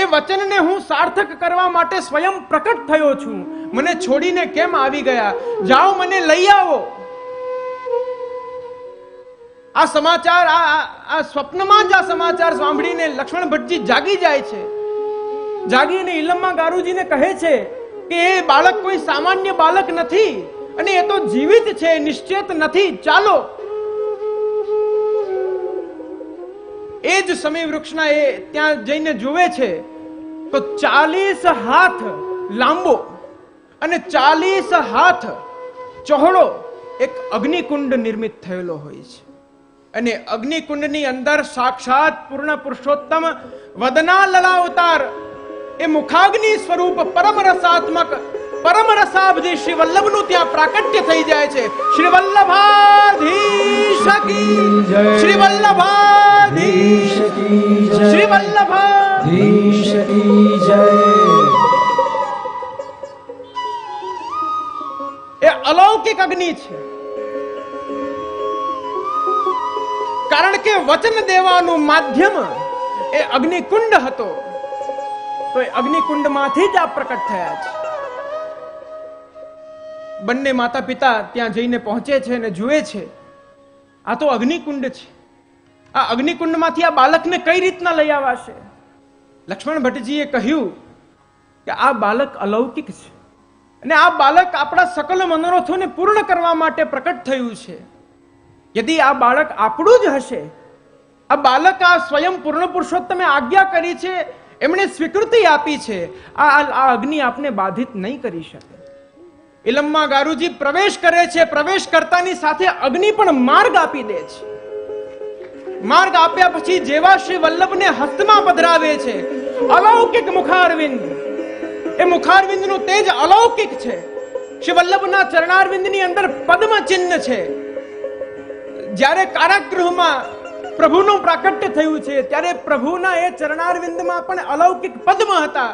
એ વચનને હું સાર્થક કરવા માટે સ્વયં પ્રકટ થયો છું. મને છોડીને કેમ આવી ગયા? જાઓ, મને લઈ આવો. આ સમાચાર આ સ્વપ્નમાં જ આ સમાચાર સાંભળીને લક્ષ્મણ ભટ્ટજી જાગી જાય છે. જાગીને ઇલમ્મા ગારુજીને કહે છે કે એ બાળક કોઈ સામાન્ય બાલક નથી અને એ તો જીવિત છે, નિશ્ચેત નથી, ચાલો. એ જ સમય વૃક્ષના એ ત્યાં જઈને જુએ છે તો 40 હાથ લાંબો અને 40 હાથ ચહોળો એક અગ્નિકુંડ નિર્મિત થયેલો હોય છે. અને અગ્નિકુંડની અંદર સાક્ષાત પૂર્ણ પુરુષોત્તમ વદના લલાવતાર એ મુખાગ્નિ સ્વરૂપ પરમ રસાત્મક પરમ રસાબ્દી શ્રી વલ્લભનું ત્યાં પ્રાકટ્ય થઈ જાય છે. શ્રી વલ્લભાધીશ કી જય, શ્રી વલ્લભાધીશ કી જય, શ્રી વલ્લભાધીશ કી જય. એ અલૌકિક અગ્નિ છે, કારણ કે વચન દેવાનું માધ્યમ એ અગ્નિકુંડ હતો. તો એ અગ્નિકુંડમાંથી જ આ પ્રકટ થયા છે. બંને માતા પિતા ત્યાં જઈને પહોંચે છે અને જુએ છે આ તો અગ્નિકુંડ છે. આ અગ્નિકુંડમાંથી આ બાલકને કઈ રીતના લઈ આવાશે? લક્ષ્મણ ભટ્ટજીએ કહ્યું કે આ બાલક અલૌકિક છે અને આ બાલક આપણા સકલ મનોરથોને પૂર્ણ કરવા માટે પ્રકટ થયું છે. યદિ આ બાળક આપણું જ હશે, આ બાલક આ સ્વયં પૂર્ણ પુરુષોત્તમે આજ્ઞા કરી છે, એમણે સ્વીકૃતિ આપી છે, આ અગ્નિ આપને બાધિત નહીં કરી શકે. ઇલમ્મા ગારુજી પ્રવેશ કરે છે. પ્રવેશ કરતાની સાથે અગ્નિ પણ માર્ગ આપી દે છે. માર્ગ આપ્યા પછી જેવા શ્રી વલ્લભને હસ્તમાં પધરાવે છે, અલૌકિક મુખારવિંદ. એ મુખારવિંદનું તેજ અલૌકિક છે. શ્રી વલ્લભના ચરણારવિંદની અંદર પદ્મ ચિહ્ન છે. જ્યારે કારાગૃહમાં પ્રભુનું પ્રાકટ્ય થયું છે ત્યારે પ્રભુના એ ચરણારવિંદમાં પણ અલૌકિક પદ્મ હતા.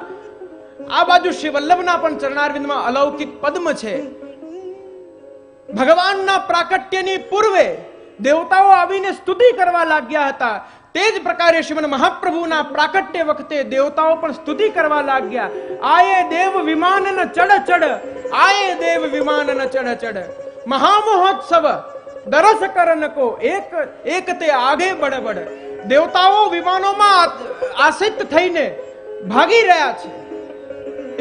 આ બાજુ શ્રી વલ્લભના પણ ચરણારવિંદમાં અલૌકિક પદ્મ છે. ભગવાનના પ્રાકટ્યની પૂર્વે દેવતાઓ આવીને સ્તુતિ કરવા લાગ્યા હતા. તે જ પ્રકારે શ્રીમદ મહાપ્રભુના પ્રાકટ્ય વખતે દેવતાઓ પણ સ્તુતિ કરવા લાગ્યા. આયે દેવ વિમાનન ચડ ચડ, આયે દેવ વિમાનન ચડ ચડ, મહામહોત્સવ દરસ કરન કો એક તે આગે બડબડ. દેવતાઓ વિમાનોમાં આસિત થઈને ભાગી રહ્યા છે.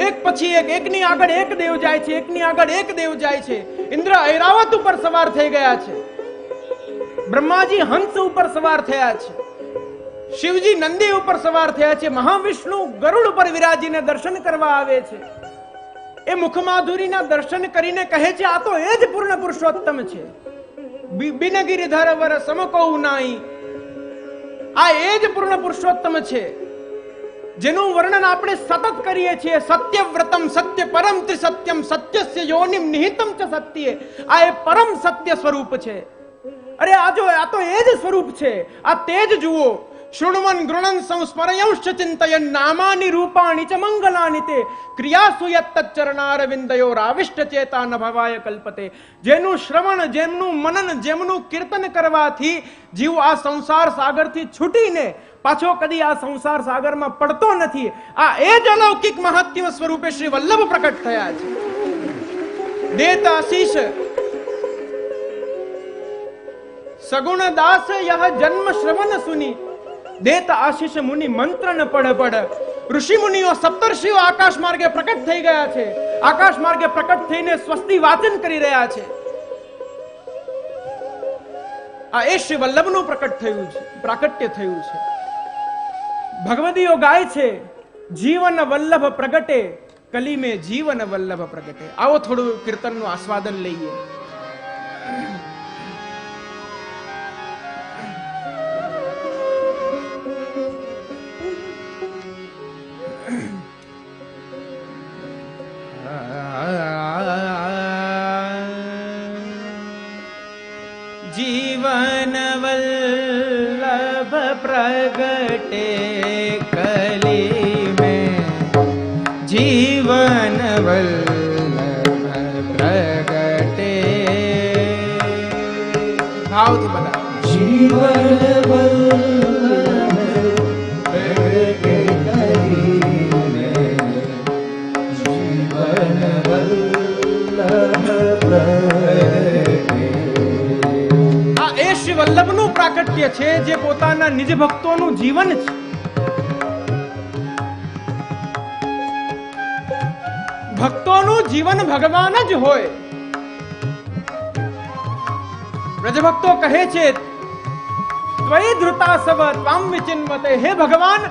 એક પછી એક, એકની આગળ એક દેવ જાય છે, એકની આગળ એક દેવ જાય છે. ઇન્દ્ર ઐરાવત ઉપર સવાર થઈ ગયા છે, બ્રહ્માજી હંસ ઉપર સવાર થયા છે, શિવજી નંદી ઉપર સવાર થયા છે, મહાવિષ્ણુ ગરુડ ઉપર વિરાજીને દર્શન કરવા આવે છે. એ મુખમાધુરીના દર્શન કરીને કહે છે આ તો એ જ પૂર્ણ પુરુષોત્તમ છે. બિનગિરિધર વર સમકૌ નાઈ. આ એ જ પૂર્ણ પુરુષોત્તમ છે જેનું વર્ણન આપણે સતત કરીએ છીએ. સત્યવ્રતમ સત્ય પરમ ત્રિસત્યમ સત્યસ્ય યોનિમ નિહિતમ ચ સત્યે. આ એ પરમ સત્ય સ્વરૂપ છે. અરે આ તો એ જ સ્વરૂપ છે. આ તેજ જુઓ. શૃણવન ગૃણન સંસ્મરયંશ્ચ ચિંતયન નામાની રૂપાણી ચ મંગલાની તે ક્રિયાસુ યત્તચરણારવિંદયો રાવિષ્ટ ચેતા ન ભવાય કલ્પતે. જેનું શ્રવણ, જેમનું મનન, જેમનું કીર્તન કરવાથી જીવ આ સંસાર સાગરથી છૂટીને પાછો કદી આ સંસાર સાગરમાં પડતો નથી. આ એ જ અલૌકિક મહાત્મ્ય સ્વરૂપે શ્રી વલ્લભ પ્રકટ થયા છે. દેત આશીષ સગુણ દાસ યહ જન્મ શ્રવણ સુની દેત આશીષ મુનિ મંત્ર ન પડ પડ. ઋષિ મુનિઓ સપ્તર્ષિઓ આકાશ માર્ગે પ્રકટ થઈ ગયા છે. આકાશ માર્ગે પ્રકટ થઈને સ્વસ્તિ વાચન કરી રહ્યા છે. આ એ શ્રી વલ્લભનું પ્રકટ થયું છે, પ્રાકટ્ય થયું છે. ભગવદીઓ ગાય છે, જીવન વલ્લભ પ્રગટે કલી મેં જીવન વલ્લભ પ્રગટે. આવો થોડું કીર્તનનું આસ્વાદન લઈએ. જીવન વલ્લભ પ્રગટે કલી મેં જીવન વલ્લભ પ્રગટે. ભાવથી બધા જીવન વલ્લભ પ્રગટે કરીને જીવન વલ્લભ પ્રગટે. આ એ શ્રી વલ્લભનું પ્રાકટ્ય છે જે પોતાના નિજ ભક્તોનું જીવન છે. ભક્તોનું જીવન ભગવાન જ હોય. વ્રજભક્તો કહે છે ત્વયી ધૃતા સવ ત્વામ વિચિન્વતે. હે ભગવાન,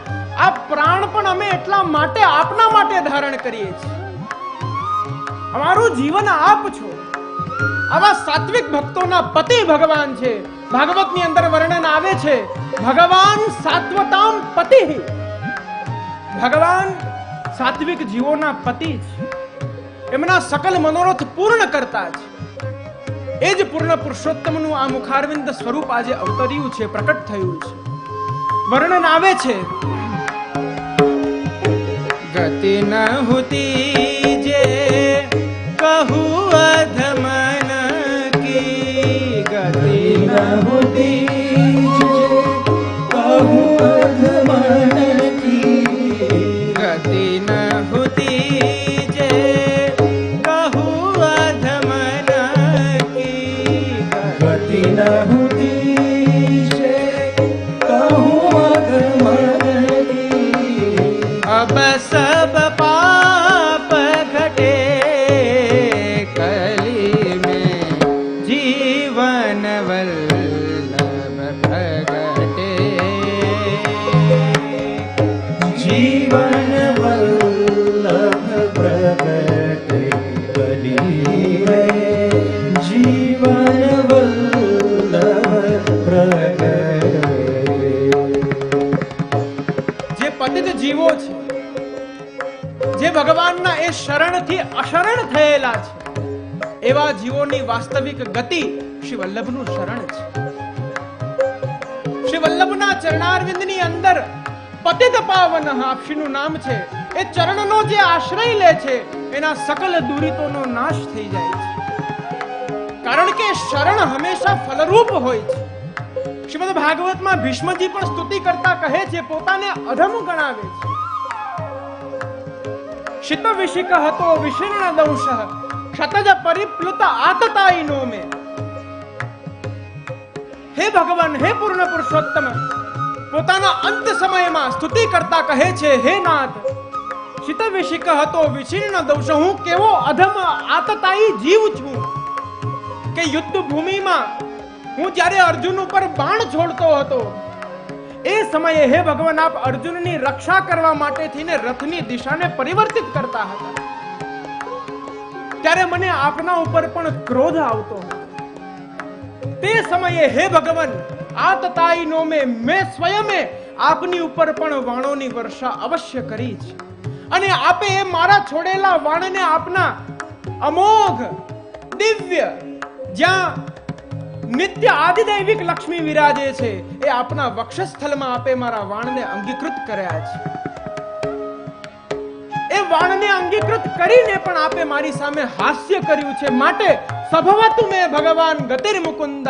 આ પ્રાણ પણ અમે એટલા માટે આપના માટે ધારણ કરીએ છીએ. અમારું જીવન આપ છો. આવા સાત્વિક ભક્તોના પતિ ભગવાન છે. ભાગવતની અંદર વર્ણન આવે છે ભગવાન સાત્વતામ પતિ. ભગવાન સાત્વિક જીવોના પતિ છે. એમના સકલ મનોરથ પૂર્ણ કરતા છે. એ જ પૂર્ણ પુરુષોત્તમનું આ મુખારવિંદ સ્વરૂપ આજે અવતર્યું છે, પ્રકટ થયું છે. વર્ણન આવે છે ગતિ ન હોતી જે કહું અધમન કી. ગતિ ન હોતી કહું અધમન કી. ગતિ ન હોતી જે કહું અધમન કી. ગતિ ન હોતી છે કહું અધમન કી. અબ સબ પાપ ઘટે કલી મેં જીવન વલ્લભ પ્રગટે. જીવન વલ્લભ પ્રગટે કલી મેં જીવન વલ્લભ પ્રગટે. જે પતિત જીવો છે, જે ભગવાનના એ શરણથી અશરણ થયેલા છે, એવા જીવોની વાસ્તવિક ગતિ શ્રી વલ્લભનું શરણ છે. શ્રી વલ્લભના ચરણારવિંદની અંદર પતિત પાવન આપશીનું નામ છે. એ ચરણનો જે આશ્રય લે છે એના સકલ દુરિતોનો નાશ થઈ જાય છે. કારણ કે શરણ હંમેશા ફલરૂપ હોય છે. શ્રીમદ ભાગવતમાં ભીષ્મજી પણ સ્તુતિ કરતા કહે છે, પોતાને અધમ ગણાવે છે. શિત વિશિક હતો વિશીર્ણ દંશ ક્ષતજ પરિપ્લુત આતતાઈનો મે. હે ભગવાન, હે પૂર્ણ પુરુષોત્તમ, પોતાના અંત સમયમાં સ્તુતિ કરતા કહે છે, હે નાથ, શિત વિશિક હતો વિશીર્ણ દંશ. હું કેવો અધમ આતતાઈ જીવ છું કે યુદ્ધ ભૂમિમાં હું જ્યારે અર્જુન ઉપર બાણ છોડતો હતો એ સમયે હે ભગવાન આપ અર્જુનની રક્ષા કરવા માટે થઈને રથની દિશાને પરિવર્તિત કરતા હતા. ત્યારે મને આપના ઉપર પણ ક્રોધ આવતો હતો. તે સમયે હે ભગવાન આતતાઈનો મેં સ્વયં આપની ઉપર પણ વાણોની વર્ષા અવશ્ય કરી છે. અને આપે એ મારા છોડેલા વાણને આપના અમોઘ દિવ્ય જ્યાં નિત્ય આદિદૈવિક લક્ષ્મી વિરાજે છે એ આપના વક્ષસ્થળમાં આપે મારા વાણને અંગીકૃત કર્યા છે. એ વાણને અંગીકૃત કરીને પણ આપે મારી સામે હાસ્ય કર્યું છે. માટે સભવતુ મે ભગવાન ગતિર મુકુંદ,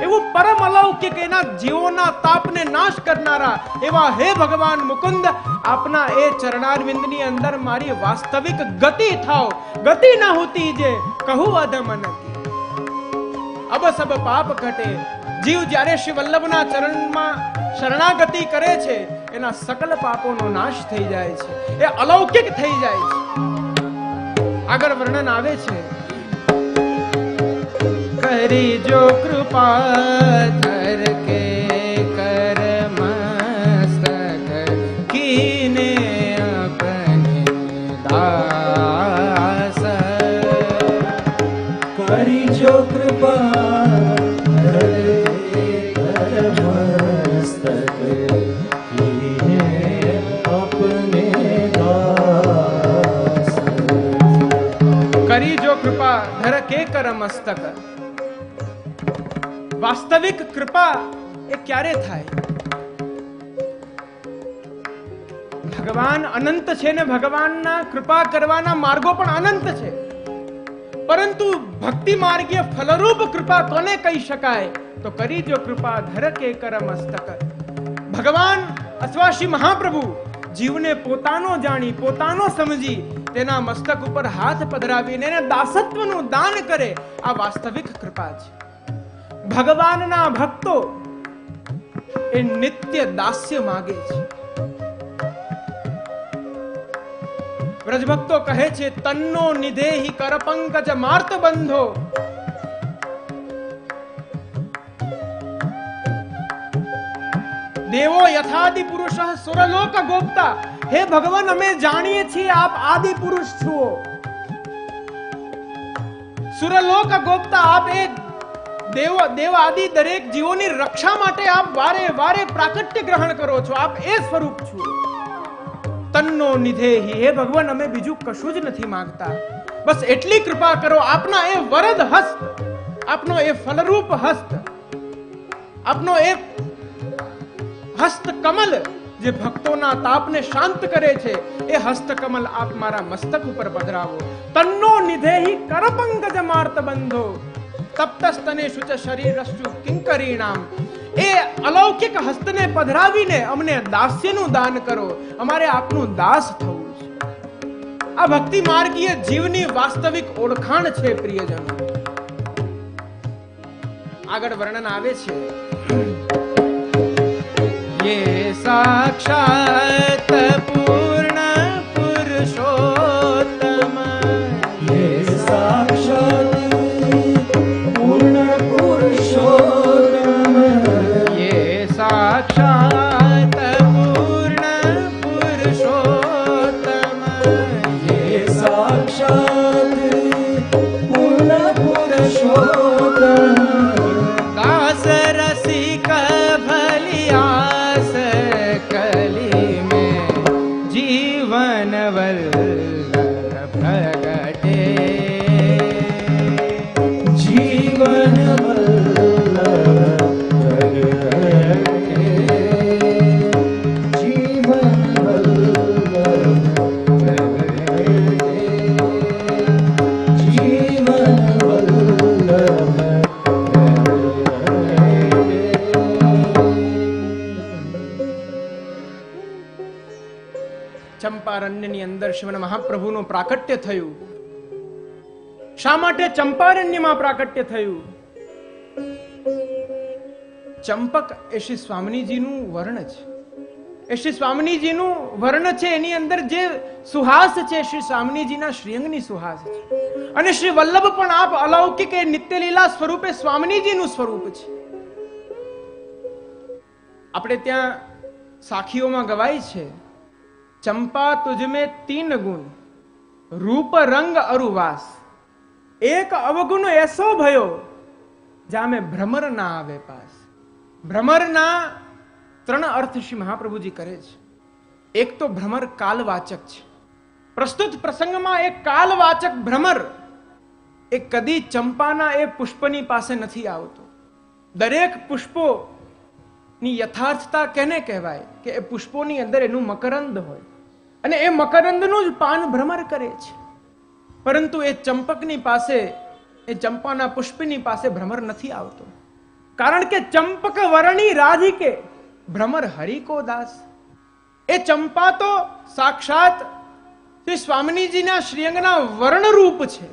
એવું પરમ અલૌકિક એના જીવોના તાપને નાશ કરનારા એવા હે ભગવાન મુકુંદ, આપના એ ચરણારવિંદની અંદર મારી વાસ્તવિક ગતિ થાઓ. ગતિ ન હોતી જે કહું અધમ નથી. અબ સબ પાપ ઘટે. જીવ જ્યારે શ્રી વલ્લભના ચરણમાં શરણાગતિ કરે છે એના સકલ પાપોનો નાશ થઈ જાય છે, એ અલૌકિક થઈ જાય છે. આગળ વર્ણન આવે છે, કરી જો કૃપા ધર કે કર મસ્તક કીને અપને દાસ. કરી જો કૃપા ધરે કર મસ્તક કીને અપને દાસ. કરી જો કૃપા ધર કે કર મસ્તક. વાસ્તવિક કૃપા એ ક્યારે થાય? ભગવાન અનંત છે ને ભગવાનના કૃપા કરવાના માર્ગો પણ અનંત છે, પરંતુ ભક્તિ માર્ગીય ફલરૂપ કૃપા કોને કહી શકાય? તો કરી જો કૃપા ધર કે કર મસ્તક. ભગવાન અથવા શ્રી મહાપ્રભુ જીવને પોતાનો જાણી પોતાનો સમજી તેના મસ્તક ઉપર હાથ પધરાવીને એને દાસત્વનું દાન કરે, આ વાસ્તવિક કૃપા છે. ભગવાનના ભક્તો એ નિત્ય દાસ્ય માગે છે. વ્રજભક્તો કહે છે, તન્નો નિધેહી કર પંકજ માર્ત બંધો. દેવો યથાદિ પુરુષ સુરલોક ગોપતા. હે ભગવાન, અમે જાણીએ છીએ આપ આદિ પુરુષ છો. સુરલોક ગોપતા, આપ એક દેવ આદિ દરેક જીવોની રક્ષા માટે આપ વારે વારે પ્રાકટ્ય ગ્રહણ કરો છો. આપ એ સ્વરૂપ છો. તન્નો નિધેહી. હે ભગવાન, અમે બીજું કશું જ નથી માંગતા, બસ એટલી કૃપા કરો. આપના એ વરદ હસ્ત, આપનો એ ફલરૂપ હસ્ત, આપનો એ હસ્ત કમલ જે ભક્તોના તાપને શાંત કરે છે, એ હસ્ત કમલ આપ મારા મસ્તક ઉપર પધરાવો. તન્નો નિધેહી કર પંકજ માર્ત બંધો. તપ્તસ્તને શુચ શરીરસ્તુ કિંકરીણામ. એ અલૌકિક હસ્તને પધરાવીને અમને દાસ્યનું દાન કરો. અમારે આપનું દાસ થવું છે. આ ભક્તિ માર્ગીય જીવની વાસ્તવિક ઓળખાણ છે પ્રિયજનો. આગળ વર્ણન આવે છે, યે સાક્ષાત પૂર્ણ પુરુષોત્તમ. યે સાક્ષાત પૂર્ણ પુરુષોત્તમ. યે સાક્ષાત પૂર્ણ પુરુષોત્તમ. યે સાક્ષાત પૂર્ણ પુરુષોત્તમ. દાસ રસિક ભલિયાસ કલી મેં જીવન વલ્લભ પ્રગટે. જીવન વલ્લભ પ્રગટે. જીવન વલ્લભ પ્રગટે. જીવન વલ્લભ ચંપારણ્યની અંદર શિવન મહાપ્રભુનું પ્રાકટ્ય થયું. શા માટે ચંપારણ્યમાં પ્રાકટ્ય થયું? ચંપક એ શ્રી સ્વામિનીજીનું વર્ણ છે. એ શ્રી સ્વામિનીજીનું વર્ણ છે. એની અંદર જે સુહાસ છે શ્રી સ્વામિનીજીના શ્રીઅંગની સુહાસ છે. અને શ્રી વલ્લભ પણ આપ અલૌકિક એ નિત્યલીલા સ્વરૂપે સ્વામિનીજીનું સ્વરૂપ છે. આપણે ત્યાં સાખીઓમાં ગવાય છે, ચંપા તુજમે તીન ગુણ, રૂપ રંગ અરુવાસ, એક અવગુણ એસો ભયો જામે ભ્રમર ના આવે પાસ. ભ્રમરના ત્રણ અર્થ શ્રી મહાપ્રભુજી કરે છે. એક તો ભ્રમર કાલવાચક છે. પ્રસ્તુત પ્રસંગમાં એક કાલવાચક ભ્રમર એ કદી ચંપાના એ પુષ્પની પાસે નથી આવતો. દરેક પુષ્પોની યથાર્થતા કેને કહેવાય કે એ પુષ્પોની અંદર એનું મકરંદ હોય અને એ મકરંદનું જ પાન ભ્રમર કરે છે, પરંતુ એ ચંપકની પાસે, એ ચંપાના પુષ્પની પાસે ભ્રમર નથી આવતો, કારણ કે ચંપક વર્ણી રાધિકે ભ્રમર હરિકો દાસ. એ ચંપા તો સાક્ષાત શ્રી સ્વામિનીજીના શ્રીઅંગના વર્ણરૂપ છે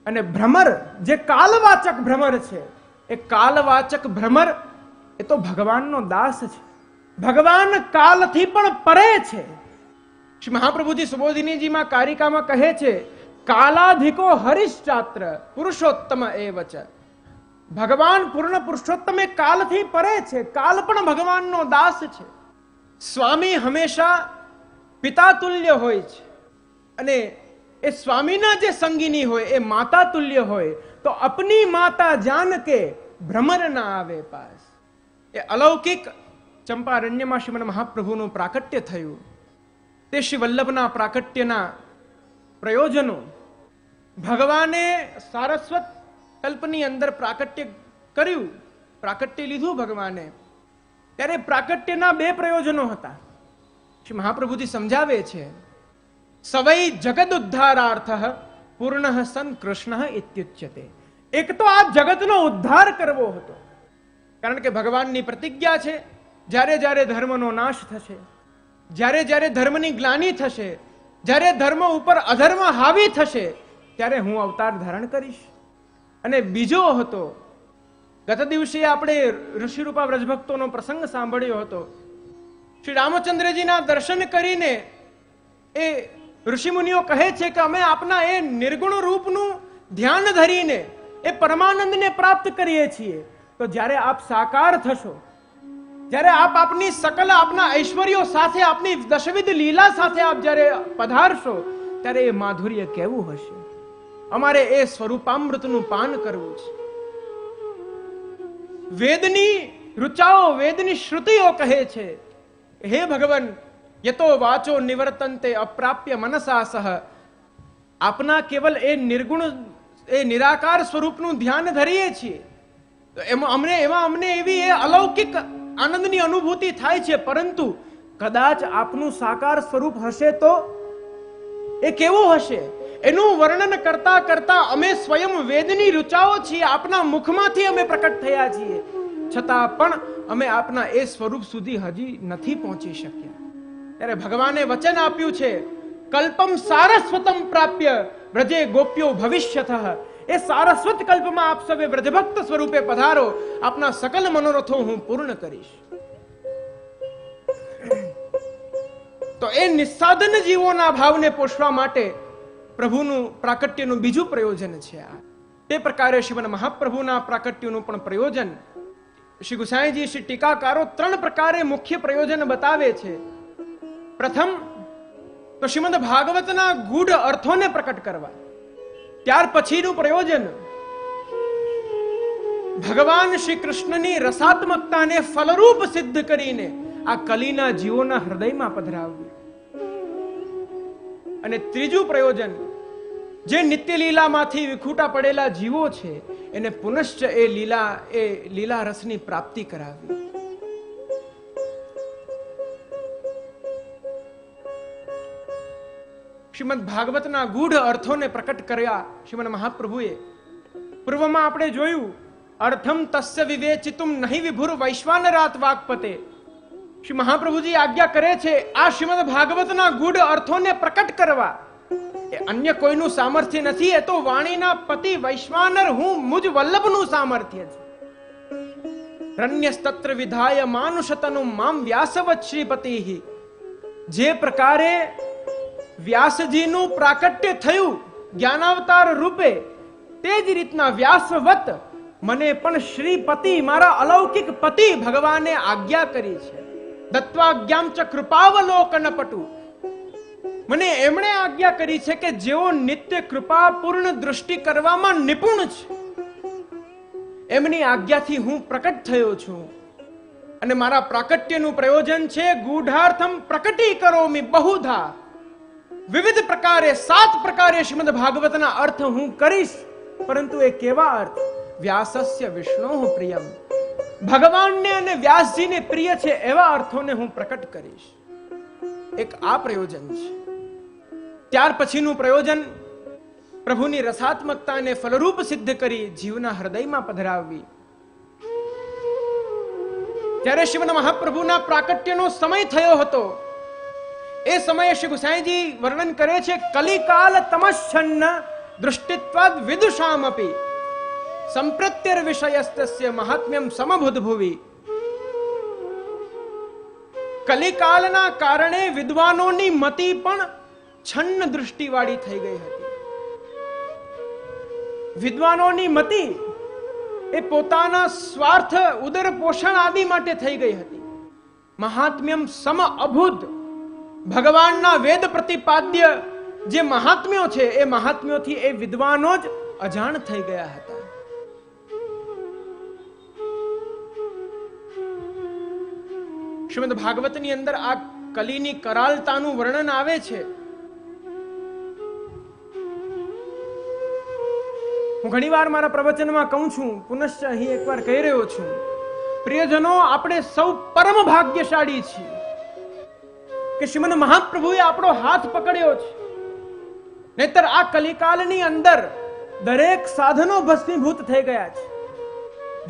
અને ભ્રમર જે કાલવાચક ભ્રમર છે, એ કાલવાચક ભ્રમર એ તો ભગવાનનો દાસ છે. ભગવાન કાલથી પણ પરે છે. શ્રી મહાપ્રભુજી સુબોધિનીજીમાં કારિકામાં કહે છે, કાલાધિકો હરિશ્ચાત્ર પુરુષોત્તમ એવ ચ. ભગવાન પૂર્ણ પુરુષોત્તમ એ કાલથી પરે છે, કાલ પણ ભગવાનનો દાસ છે. સ્વામી હંમેશા પિતા તુલ્ય હોય છે અને એ સ્વામીના જે સંગીની હોય એ માતા તુલ્ય હોય. તો અપની માતા જાન કે ભ્રમર ના આવે પાસ. એ અલૌકિક ચંપારણ્યમાં શ્રીમદ મહાપ્રભુનું પ્રાકટ્ય થયું. તે શ્રી વલ્લભના પ્રાકટ્યના પ્રયોજનો ભગવાને સારસ્વત કલ્પની અંદર પ્રાકટ્ય કર્યું, પ્રાકટ્ય લીધું ભગવાને, ત્યારે પ્રાકટ્યના બે પ્રયોજનો હતા. શ્રી મહાપ્રભુજી સમજાવે છે, સવૈ જગદ ઉદ્ધારાર્થ પૂર્ણ સન કૃષ્ણ ઇત્યુચ્યતે. એક તો આ જગતનો ઉદ્ધાર કરવો હતો, કારણ કે ભગવાનની પ્રતિજ્ઞા છે, જ્યારે જ્યારે ધર્મનો નાશ થશે, જ્યારે જ્યારે ધર્મની ગ્લાનિ થશે, જ્યારે ધર્મ ઉપર અધર્મ હાવી થશે, ત્યારે હું અવતાર ધારણ કરીશ. અને બીજો હતો, ગત દિવસે આપણે ઋષિરૂપા વ્રજભક્તોનો પ્રસંગ સાંભળ્યો હતો. શ્રી રામચંદ્રજીના દર્શન કરીને એ ઋષિમુનિઓ કહે છે કે અમે આપના એ નિર્ગુણ રૂપનું ધ્યાન ધરીને એ પરમાનંદને પ્રાપ્ત કરીએ છીએ. તો જ્યારે આપ સાકાર થશો, જ્યારે આપ આપની સકલ આપના ઐશ્વર્યો સાથે, આપની દશવિધ લીલા સાથે આપ જ્યારે પધારશો, ત્યારે એ માધુર્ય કેવું હશે. અમારે એ સ્વરૂપામૃતનું પાન કરવું છે. વેદની ઋચાઓ, વેદની શ્રુતિઓ કહે છે, હે ભગવાન, યતો વાચો નિવર્તન્તે અપ્રાપ્ય મનસા સહ. આપના કેવલ એ નિર્ગુણ, એ નિરાકાર સ્વરૂપનું ધ્યાન ધરીએ છીએ તો એમાં અમને એવી એ અલૌકિક આનંદની અનુભૂતિ થાય છે, પરંતુ કદાચ આપનું સાકાર સ્વરૂપ હશે તો એ કેવું હશે એનું વર્ણન કરતા કરતા અમે સ્વયં વેદની રુચાઓ છીએ, આપના મુખમાંથી અમે પ્રકટ થયા છીએ, છતાં પણ અમે આપના એ સ્વરૂપ સુધી હજી નથી પહોંચી શક્યા. ત્યારે ભગવાને વચન આપ્યું છે, કલ્પમ સારસ્વતમ પ્રાપ્ય વ્રજે ગોપ્યો ભવિષ્યતઃ. એ સારસ્વત કલ્પમાં આપ સવે વ્રજભક્ત સ્વરૂપે પધારો, આપના સકલ મનોરથો હું પૂર્ણ કરીશ. તો એ નિસ્સાધન જીવોના ભાવને પોષવા માટે પ્રભુનું પ્રાકટ્યનું બીજું પ્રયોજન છે. તે પ્રકારે શ્રીમદ મહાપ્રભુના પ્રાકટ્યનું પણ પ્રયોજન શ્રી ગુસાઈજી, શ્રી ટીકાકારો 3 પ્રકારે મુખ્ય પ્રયોજન બતાવે છે. પ્રથમ તો શ્રીમદ ભાગવતના ગૂઢ અર્થોને પ્રકટ કરવા. ત્યાર પછીનું પ્રયોજન ભગવાન શ્રી કૃષ્ણની રસાત્મકતાને ફલરૂપ સિદ્ધ કરીને આ કલીના જીવોના હૃદયમાં પધરાવવી. અને ત્રીજું પ્રયોજન, જે નિત્ય લીલામાંથી વિખૂટા પડેલા જીવો છે એને પુનશ્ચ એ લીલા રસની પ્રાપ્તિ કરાવવી. શ્રીમદ ભાગવતના ગૂઢ અર્થોને પ્રકટ કર્યા શ્રીમદ મહાપ્રભુએ. પૂર્વમાં આપણે જોયું, અર્થમ તસ્ય વિવેચિતુમ નહીં વિભુર વૈશ્વાનરાત વાક્પતે. શ્રી મહાપ્રભુજી આજ્ઞા કરે છે આ શ્રીમદ ભાગવતના ગૂઢ અર્થોને પ્રકટ કરવા. એ અન્ય કોઈનું સામર્થ્ય નથી, એ તો વાણીના પતિ વૈશ્વાનર હું મુજ વલ્લભનું સામર્થ્ય છે. રણ્યસ્તત્ર વિધાય માનુષતનું મામ વ્યાસવત શ્રીપતિ. જે પ્રકારે વ્યાસજીનું પ્રાકટ્ય થયું જ્ઞાનાવતાર રૂપે, તે જ રીતના વ્યાસવત મને પણ શ્રીપતિ, મારા અલૌકિક પતિ ભગવાને આજ્ઞા કરી છે. દત્વાજ્ઞામ ચ કૃપાવલોકન પટુ. મને એમણે આજ્ઞા કરી છે કે જેઓ નિત્ય કૃપાપૂર્ણ દૃષ્ટિ કરવામાં નિપુણ છે, એમની આજ્ઞાથી હું પ્રકટ થયો છું. અને મારા પ્રાકટ્યનું પ્રયોજન છે ગૂઢાર્થમ પ્રકટી કરોમિ બહુધા. વિવિધ પ્રકારે 7 પ્રકારે શ્રીમદ ભાગવતના અર્થ હું કરીશ, પરંતુ એ કેવા અર્થ? વ્યાસસ્ય વિષ્ણોઃ પ્રિયમ. ભગવાનને અને વ્યાસજીને પ્રિય છે એવા અર્થોને હું પ્રકટ કરીશ. એક આ પ્રયોજન છે. ત્યાર પછીનું પ્રયોજન પ્રભુની રસાત્મકતાને ફલરૂપ સિદ્ધ કરી જીવના હૃદયમાં પધરાવવી. ત્યારે શિવન મહાપ્રભુના પ્રાકટ્યનો સમય થયો હતો. એ સમયે શ્રી ગુસાઈજી વર્ણન કરે છે, કલિકાલ તમશ્છન્ન દૃષ્ટિત્વાદ વિદુષામપી સંપ્રત્યર વિષયસ્તસ્ય મહાત્મ્યમ સમભૂતભુવિ. કલિકાલના કારણે વિદ્વાનોની મતિ પણ છન્ન દૃષ્ટિવાળી થઈ ગઈ હતી. વિદ્વાનોની મતિ એ પોતાના સ્વાર્થ, ઉદર પોષણ આદિ માટે થઈ ગઈ હતી. મહાત્મ્યમ સમ અભૂત, ભગવાનના વેદ પ્રતિપાદ્ય જે મહાત્મ્યો છે એ મહાત્મ્યોથી એ વિદ્વાનો જ અજાણ થઈ ગયા હતા. શ્રીમદ ભાગવતની અંદર આ કલીની કરાલતાનું વર્ણન આવે છે. હું ઘણીવાર મારા પ્રવચનમાં કહું છું, પુનશ્ચ અહીં એકવાર કહી રહ્યો છું, પ્રિયજનો, આપણે સૌ પરમ ભાગ્યશાળી છીએ કે શ્રીમદ મહાપ્રભુએ આપણો હાથ પકડ્યો છે. નહીતર આ કલિકાલની અંદર દરેક સાધનો ભસ્મીભૂત થઈ ગયા છે.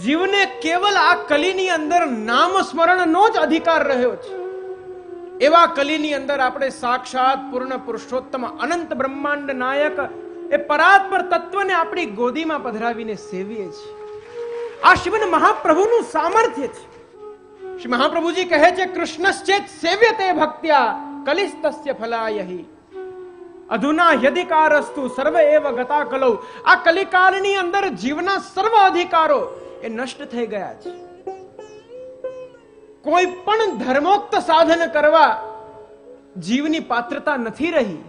જીવને કેવલ આ કલીની અંદર નામ સ્મરણનો જ અધિકાર રહ્યો છે. એવા કલીની અંદર આપણે સાક્ષાત પૂર્ણ પુરુષોત્તમ અનંત બ્રહ્માંડ નાયક એ પરાત્પર તત્વને આપણી ગોદીમાં પધરાવીને સેવીએ છીએ. આ શિવન મહાપ્રભુનું સામર્થ્ય છે. શ્રી મહાપ્રભુજી કહે છે, કૃષ્ણશ્ચેત સેવ્યતે ભક્ત્યા કલિસ્તસ્ય ફલાયહિ અધુના યધિકારસ્તુ સર્વ એવ ગતા કલૌ. આ કલિકાલની અંદર જીવના સર્વ અધિકારો એ નષ્ટ થઈ ગયા છે. કોઈ પણ ધર્મોક્ત સાધન કરવા જીવની પાત્રતા નથી રહી.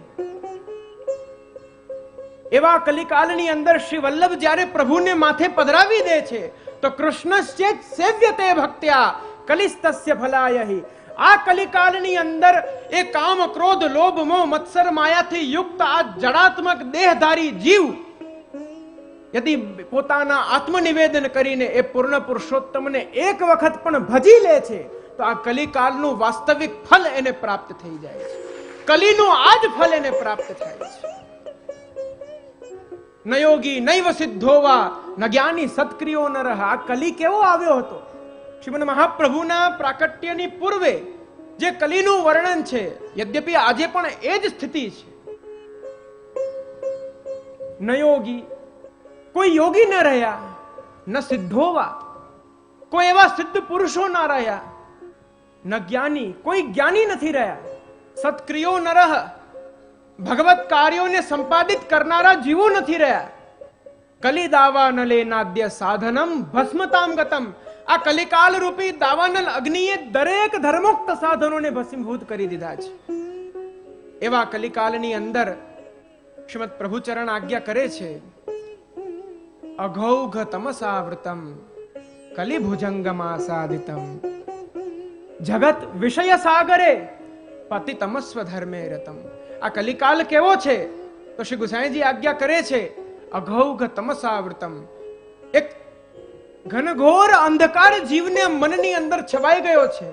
એવા કલિકાલની અંદર શ્રી વલ્લભ જ્યારે પ્રભુને માથે પધરાવી દે છે તો કૃષ્ણશ્ચેત સેવ્યતે ભક્ત્યા કલિસ્તસ્ય ફલાયહિ. આ કલિકાલની અંદર એ કામ, ક્રોધ, લોભ, મોહ, મત્સર, માયાથી યુક્ત આ જડાત્મક દેહધારી જીવ યદિ પોતાના આત્મનિવેદન કરીને એ પૂર્ણ પુરુષોત્તમને એક વખત પણ ભજી લે છે તો આ કલિકાલનું વાસ્તવિક ફલ એને પ્રાપ્ત થઈ જાય છે. કલીનું આ જ ફલ એને પ્રાપ્ત થાય છે. ન યોગી નૈવ સિદ્ધોવા ન જ્ઞાની સત્ક્રિયો ન રહા. આ કલી કેવો આવ્યો હતો? શ્રીમદ મહાપ્રભુના પ્રાકટ્યની પૂર્વે જે કલીનું વર્ણન છે, યદ્યપિ આજે પણ એ જ સ્થિતિ છે. ન યોગી, કોઈ યોગી ન રહ્યા, ન સિદ્ધોવા, કોઈ એવા સિદ્ધ પુરુષો ન રહ્યા, ન જ્ઞાની, કોઈ જ્ઞાની નથી રહ્યા, સત્ક્રિયો ન રહ, ભગવત કાર્યોને સંપાદિત કરનારા જીવો નથી રહ્યા. કલી દાવાનલે નાદ્ય સાધનમ ભસ્મતામ ગતમ. આ કલિકાલ રૂપી દાવાનલ અગ્નિએ દરેક ધર્મોક્ત સાધનોને ભસ્મીભૂત કરી દીધા છે. એવા કલિકાલની અંદર શ્રીમદ પ્રભુચરણ આજ્ઞા કરે છે, અઘૌઘ તમસાવૃતમ કલિભુજંગમાસાદિતમ જગત વિષય સાગરે પતિતમસ્વ ધર્મે રતમ. આ કલિકાલ કેવો છે? તો શ્રી ગુસાઈજી આજ્ઞા કરે છે, અઘૌઘ તમસાવૃતમ. એક ઘનઘોર અંધકાર જીવને મનની અંદર છવાઈ ગયો છે.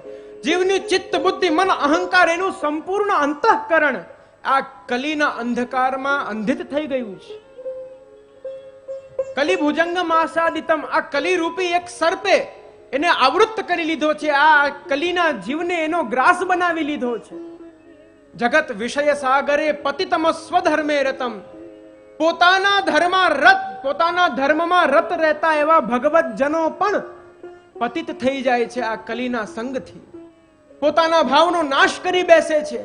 જીવની ચિત્ત, બુદ્ધિ, મન, અહંકાર, એનું સંપૂર્ણ અંતઃકરણ આ કલીના અંધકારમાં અંધિત થઈ ગયું છે. કલી ભુજંગમ આસાદિતમ. આ કલી રૂપી એક સર્પે એને આવૃત્ત કરી લીધો છે. આ કલીના જીવને એનો ગ્રાસ બનાવી લીધો છે. જગત વિષય સાગરે પતિતમ સ્વધર્મે રતમ. પોતાના ધર્મમાં રત રહેતા એવા ભગવત જનો પણ પતિત થઈ જાય છે આ કલીના સંગથી. પોતાના ભાવનો નાશ કરી બેસે છે.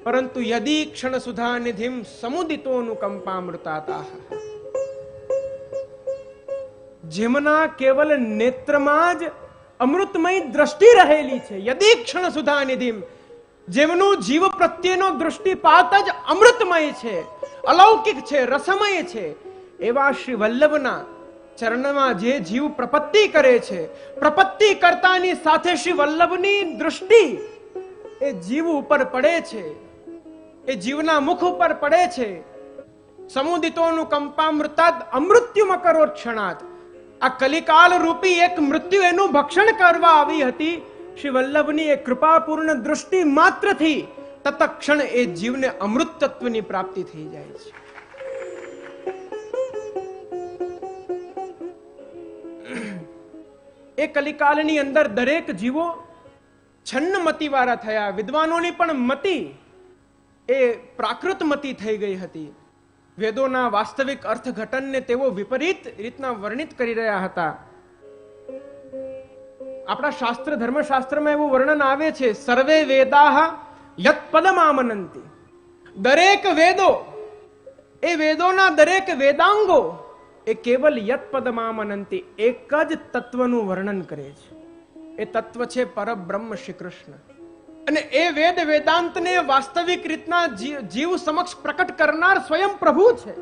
પરંતુ યદિ ક્ષણ સુધા નિધિમ સમુદિતોનુકંપામૃતાતાઃ. જેમના કેવલ નેત્રમાં જ અમૃતમય દ્રષ્ટિ રહેલી છે, યદિ ક્ષણ સુધા નિધિમ, જેમનું જીવ પ્રત્યેનો દૃષ્ટિપાત જ અમૃતમય છે, અલૌકિક છે, રસમય છે, એવા શ્રી વલ્લભના ચરણમાં જે જીવ પ્રપત્તિ કરે છે, પ્રપત્તિ કરતાની સાથે શ્રી વલ્લભની દૃષ્ટિ એ જીવ ઉપર પડે છે, એ જીવના મુખ ઉપર પડે છે. સમુદિતોનું કંપામૃતાદ અમૃત્યુમ કરોક્ષણાત. આ કલિકાલ રૂપી એક મૃત્યુ એનું ભક્ષણ કરવા આવી હતી. શ્રી વલ્લભની એ કૃપાપૂર્ણ દૃષ્ટિ માત્રથી તત્ક્ષણ એ જીવને અમૃત તત્વની પ્રાપ્તિ થઈ જાય છે. એ કલિકાલની અંદર દરેક જીવો છન્ન મતિ વાળા થયા. વિદ્વાનોની પણ મતિ એ પ્રાકૃત મતિ થઈ ગઈ હતી. વેદોના વાસ્તવિક અર્થઘટનને તેઓ વિપરીત રીતના વર્ણિત કરી રહ્યા હતા. આપણા શાસ્ત્ર ધર્મશાસ્ત્રમાં એવું વર્ણન આવે છે, સર્વે વેદાહ યત પદમામનંતિ. દરેક વેદો, એ વેદોના દરેક વેદાંગો એ કેવલ યત પદમામનંતિ, એક જ તત્વનું વર્ણન કરે છે. એ તત્વ છે પરબ્રહ્મ શ્રી કૃષ્ણ. અને એ વેદ વેદાંતને વાસ્તવિક રીતના જીવ સમક્ષ પ્રકટ કરનાર સ્વયં પ્રભુ છે.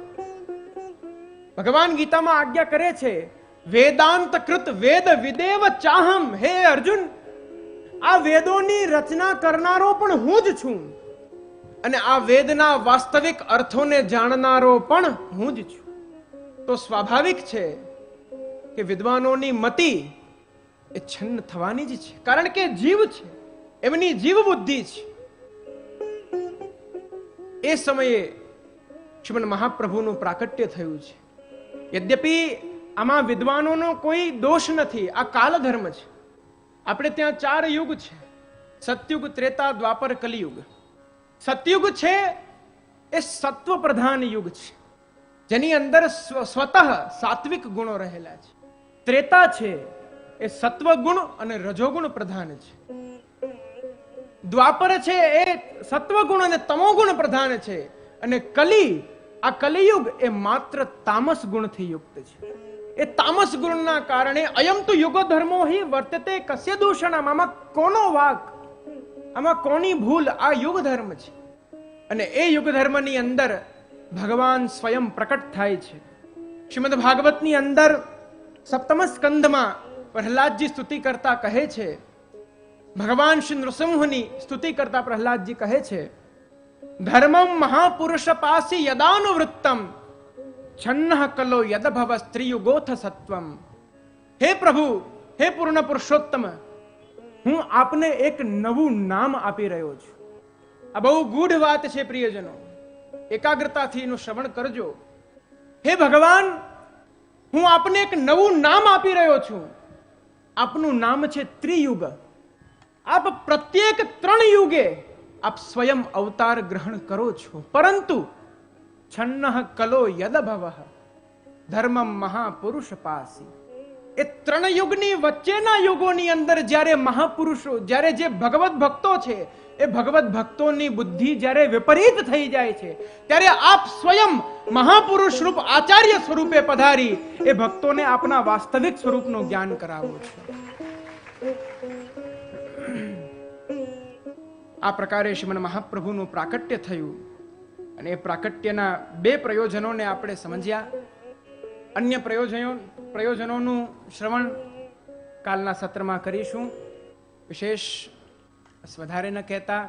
ભગવાન ગીતામાં આજ્ઞા કરે છે, વેદાંત કૃત વેદ વિદેવ ચાહમ. હે અર્જુન, આ વેદોની રચના કરનારો પણ હું જ છું, અને આ વેદના વાસ્તવિક અર્થોને જાણનારો પણ હું જ છું. તો સ્વાભાવિક છે કે વિદ્વાનોની મતિ એ છન્ન થવાની જ છે, કારણ કે જીવ છે, એમની જીવ બુદ્ધિ છે. એ સમયે શ્રીમદ મહાપ્રભુનું પ્રાકટ્ય થયું છે. યદ્યપિ આમાં વિદ્વાનોનો કોઈ દોષ નથી, આ કાલધર્મ છે. આપણે ત્યાં 4 યુગ છે, સતયુગ, ત્રેતા, દ્વાપર, કલિયુગ. સતયુગ છે એ સત્વ પ્રધાન યુગ છે, જેની અંદર સ્વતઃ સાત્વિક ગુણો રહેલા છે. ત્રેતા છે એ સત્વ ગુણ અને રજોગુણ પ્રધાન છે. દ્વાપર છે એ સત્વગુણ અને તમોગુણ પ્રધાન છે. અને આ કલિયુગ એ માત્ર તામસ ગુણથી યુક્ત છે. એ તામસ ગુણના કારણે અયમ તો યુગો ધર્મો હિ વર્તતે કસ્ય દૂષણમ. આમાં કોનો વાક, આમાં કોની ભૂલ? આ યુગ ધર્મ છે. અને એ યુગ ધર્મની અંદર ભગવાન સ્વયં પ્રકટ થાય છે. શ્રીમદ ભાગવતની અંદર સપ્તમ સ્કંધમાં પ્રહલાદજી સ્તુતિ કરતા કહે છે, ભગવાન શ્રી નૃસિંહની સ્તુતિ કરતા પ્રહલાદજી કહે છે, ધર્મમ મહાપુરુષ પાસી યદાનુવૃત્તમ છન્નઃ કલો યદભવ સ્ત્રીયુગોથ સત્વમ. હે પ્રભુ, હે પૂર્ણ પુરુષોત્તમ, હું આપને એક નવું નામ આપી રહ્યો છું. આ બહુ ગૂઢ વાત છે પ્રિયજનો, એકાગ્રતાથી એનું શ્રવણ કરજો. હે ભગવાન, હું આપને એક નવું નામ આપી રહ્યો છું. આપનું નામ છે ત્રિયુગ. આપ પ્રત્યેક 3 યુગે આપ સ્વયં અવતાર ગ્રહણ કરો છો, પરંતુ છન્નઃ કલો યદભવ ધર્મમ મહાપુરુષ પાસી. એ 3 યુગની વચ્ચેના યુગોની અંદર જ્યારે મહાપુરુષો, જ્યારે જે ભગવત ભક્તો છે, એ ભગવત ભક્તોની બુદ્ધિ જ્યારે વિપરીત થઈ જાય છે, ત્યારે આપ સ્વયં મહાપુરુષ રૂપ આચાર્ય સ્વરૂપે પધારી એ ભક્તોને આપના વાસ્તવિક સ્વરૂપનું જ્ઞાન કરાવો છો. આ પ્રકારે શ્રીમદ મહાપ્રભુનું પ્રાકટ્ય થયું. અને એ પ્રાકટ્યના 2 પ્રયોજનોને આપણે સમજ્યા. અન્ય પ્રયોજનોનું શ્રવણ કાલના સત્રમાં કરીશું. વિશેષ વધારે ન કહેતા